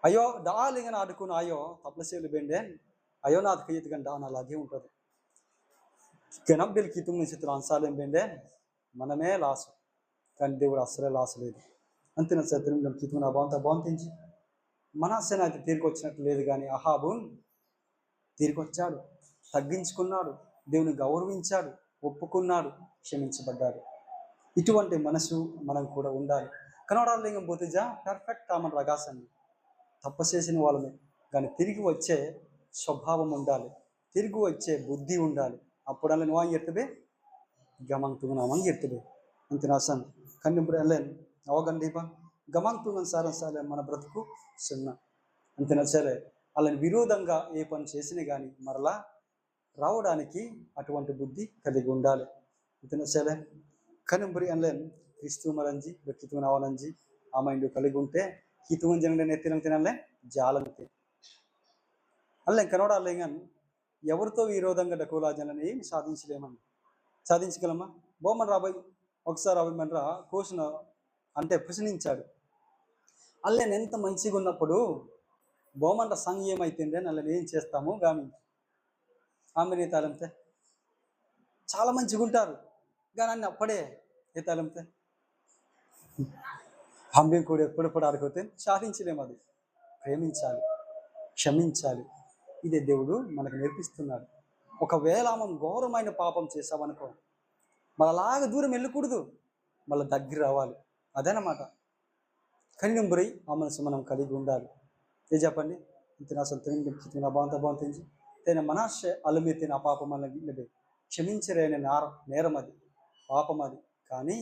అయ్యో డాలిగానే ఆడుకుని అయ్యో తప్పుడు చేయలు బెండే అయ్యో నాది కయ్యత్ గంట అని అలాగే ఉంటుంది. కెనబ్బిల్ కితుం నుంచి త్రాన్సాలేం బెండే మనమే లాసు. కానీ దేవుడు అసలే లాస్ లేదు. అంతేనా సార్ తిరుమల కితున బాగుంతించి మనస్సేన అయితే తిరిగి వచ్చినట్టు లేదు, కానీ అహాబు తిరిగి వచ్చాడు, తగ్గించుకున్నాడు, దేవుని గౌరవించాడు, ఒప్పుకున్నాడు, క్షమించబడ్డాడు. ఇటువంటి మనసు మనం కూడా ఉండాలి. కనవడాలింగం పోతేజా పర్ఫెక్ట్ ఆమె రగాసండి తప్పు చేసిన వాళ్ళమే, కానీ తిరిగి వచ్చే స్వభావం ఉండాలి, తిరిగి వచ్చే బుద్ధి ఉండాలి. అప్పుడల్లా నువ్వు ఎత్తబే గమంగ్ తుంగనామంగ్ ఎత్తబే అంతేనాసన్ కన్నింపుడు వెళ్ళాను అవగండీప గమంగ్ తుంగన్ సారే మన బ్రతుకు సున్నా అంతేనా సరే. వాళ్ళని విరోధంగా ఏ పని చేసినా కానీ మరలా రావడానికి అటువంటి బుద్ధి కలిగి ఉండాలి. అంతేనా సరే. కనుంబరి అనలేను క్రీస్తు మరంజి వ్యక్తిత్వం అవనంజి ఆ మైండ్ కలిగి ఉంటే హితువన్ జనంగా ఎత్తిన తినలే జాలంతే అల్లే కనవడాలే కానీ ఎవరితో విరోధంగా డకోలా జనాన్ని ఏమి సాధించలేమని. సాధించగలమా? బోమన్ రాబోయ్ ఒకసారి అభిమన్రా కోసిన అంటే ప్రశ్నించాడు. అల్లేని ఎంత మంచిగా ఉన్నప్పుడు బోమన్ర సంఘ ఏమైతుందే అల్లని ఏం చేస్తాము గామి ఆమె తాలంతే చాలా మంచిగా ఉంటారు, కానీ అన్ని అప్పుడే ఏ తాలంతే హంబి కూడా ఎప్పుడెప్పుడు ఆడుకోతే సాధించలేము. అది ప్రేమించాలి, క్షమించాలి. ఇదే దేవుడు మనకు నేర్పిస్తున్నాడు. ఒకవేళ మనం ఘోరమైన పాపం చేసామనుకో మళ్ళలాగా దూరం వెళ్ళకూడదు, మళ్ళీ దగ్గర రావాలి. అదేనమాట కనినంబరి ఆ మనసు మనం కలిగి ఉండాలి. ఏ చెప్పండి ఇంత అసలు తిన బాగుంతించి తేన మనాశ అలమే తిన ఆ పాపం అన్నది క్షమించరేనే నేరం, అది పాపం. అది కానీ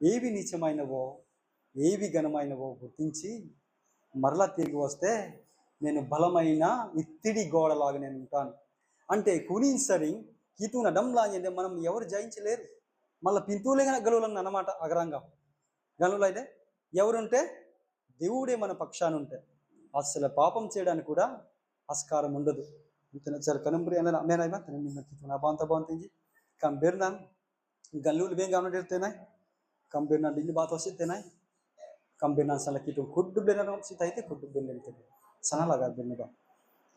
ఏవి నీచమైనవో ఏవి ఘనమైనవో గుర్తించి మరలా తిరిగి వస్తే నేను బలమైన ఇత్తిడి గోడలాగా నేను ఉంటాను అంటే కునిసరి హితున డంలా అంటే మనం ఎవరు జయించలేరు. మళ్ళీ పింతులే గలువులను అన్నమాట. అగరంగా గనువులు అయితే ఎవరుంటే దేవుడే మన పక్షాన్ని ఉంటే అసలు పాపం చేయడానికి కూడా ఆస్కారం ఉండదు. అంతేనా సార్. కనుంబరి అన్న మేనైనా తన బాగుంతించి కంబేర్నాన్ గల్లులు బేం గమనిರ್ತೇನಾಯ್ ಕಂಬೇರ್ನಾನ್ ಇಲ್ಲಿ ಬಾತ್ ಹೊಸಿತ್ತೇನಾಯ್ ಕಂಬೇರ್ನಾನ್ ಸಲ ಕಿಟ್ಟು ಖುದ್ದು ಬೆನ್ನ ಸಿತೈತೆ ಖುದ್ದು ಬೆನ್ನ ಅಂತೇನೆ ಸನ ಲगा ಬೆನ್ನದ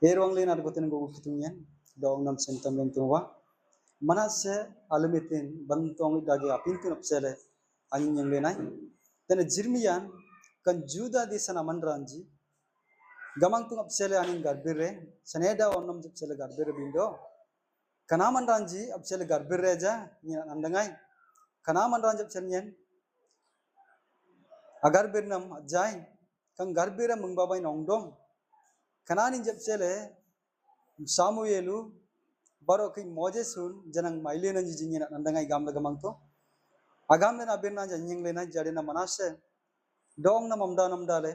ಏರುವಂಗ್ಲೇನ ಅರ್ಗೋತೇನೆ ಗೋ ಕಿತುಂಯನ್ dong nam sentam lem tuwa manase alumitin bantong dage apintu napsele angin yang lenai dan jirmiyan kan juda di sana manranji gamang tung apsele angin garbire saneda onnam apsele garbire bindo kanaman ranji apsele garbire ja andangai kanaman ranji apsele yen agar birnam ajai kan garbire mungbabai nongdong kananin japsele Samuel బరోకి మోజెసున్ జనం మైలేనంజి జింగిన నందంగా గామ్ల గమంతో అగామ్లన అబిర్నా జంజింగ్లేన జడిన మనాసే డోంగ్ న మమ్దానం డాలే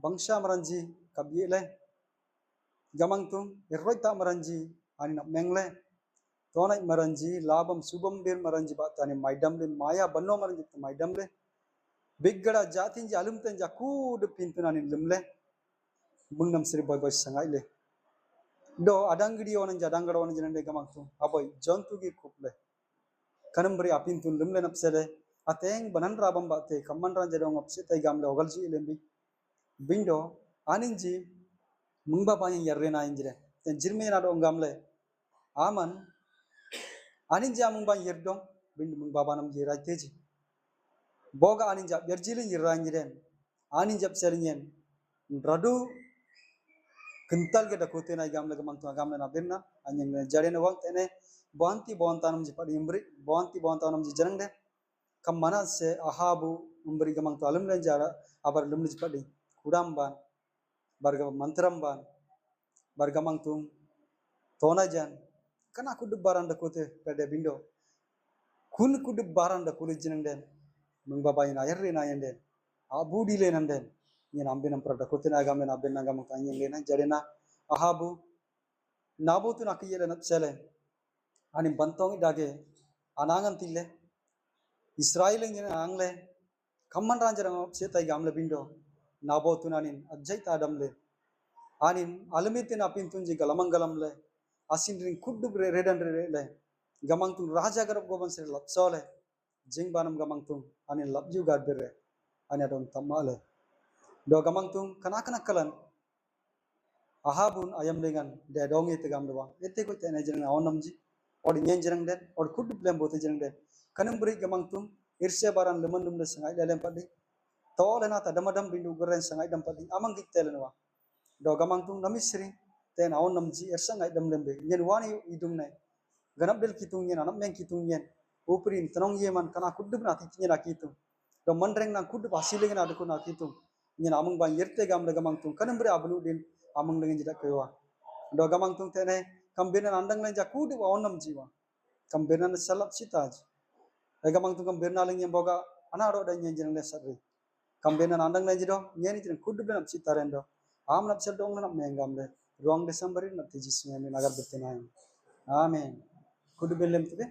బంక్షా మరంజి కబియలే గమంతో ఇర్వైతా మరంజి అని నమ్మెంగ్లే తోనై మరంజి లాభం శుభం బీర్ మరంజి బాతాని మైడంలే మాయా బన్నో మరంజి మైడంలే బిగ్గడ జాతింజి అలుంతంజి అకూడు పింతునాని లిమ్లే ముంగం శ్రీ బాయ్ బాయ్ సంగాయిలే do adangidi onan jadangada onan jinande gamaktu aboy jontu gi kuple kanambri apintun limle napsele ateng banan rabam bate kamman ran jadong apse tay gamle ogalji lembi bindo aninji mungba bani yarrena injire ten jirme na do gamle aman aninja mungba yerdong bind mungba banam jira teji boga aninja yarjilin yirra injire aninja apselinyen radu kental ke dakote na gamle gamle na birna anyeng jare na waqt ene bonti bontanam ji padi imbri bontanam ji janang de kam mana se ahabu umbri gamang to alum len jara abar lum ji padi kudam ban barga mantram ban bargamang tum tona jan kana kudu baran dakote pede bindo kun kudu baran da kulu jinang den mung babai na yerre na yende abudi le nan den yen ambinam pra dakote na gamle na birna gamang to anyeng le na jare na ahabu nabotu nakiyele napsele ani bantong dage anangan tille israel ngene angle kamman ranjara setai gamle bindo nabotu nanin ajjai tadamle anin alamitin apintunji galamangalamle asinrin kuddu redan le gamangtung raja garab goban sir lapsole jingbanam gamangtung anin labju garbere ani adon tamale do gamangtung kanakana kalan ahabun ayam dengan de dong itu gamle wa ete ko tene jeng awon namji or nyen jeng den or kudu blem bote jeng den kanum beri gamang tum irse baran leman dum de sangai lelem padi tole na ta damadam bindu geren sangai dam padi amang gittelen wa do gamang tung namisri ten awon namji ersangai dam lembe nyen wani idung nai ganap del kitung nyen anam meng kitung nyen uprin tanong yeman kana kuddub na tinya na kitung do mandreng na kuddub asiling na adku na kitung nyen amang ban yerte gam le gamang tung kanam bre abnu din amang lengen jida kewa do gamang tung tene kambenan andang len jakudu awon namji wa kambenan salap sitaj gamang tung kambenan len nyen boga anaro dan nyen jeng le sarri kambenan andang len jido nyen jeng kuddub na sitarendo am nap sel dong na mengam le ruang Desember na tijis nyen nagar betenai amen kudu belem tebe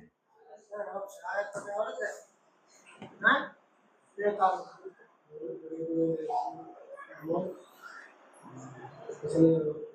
అసలు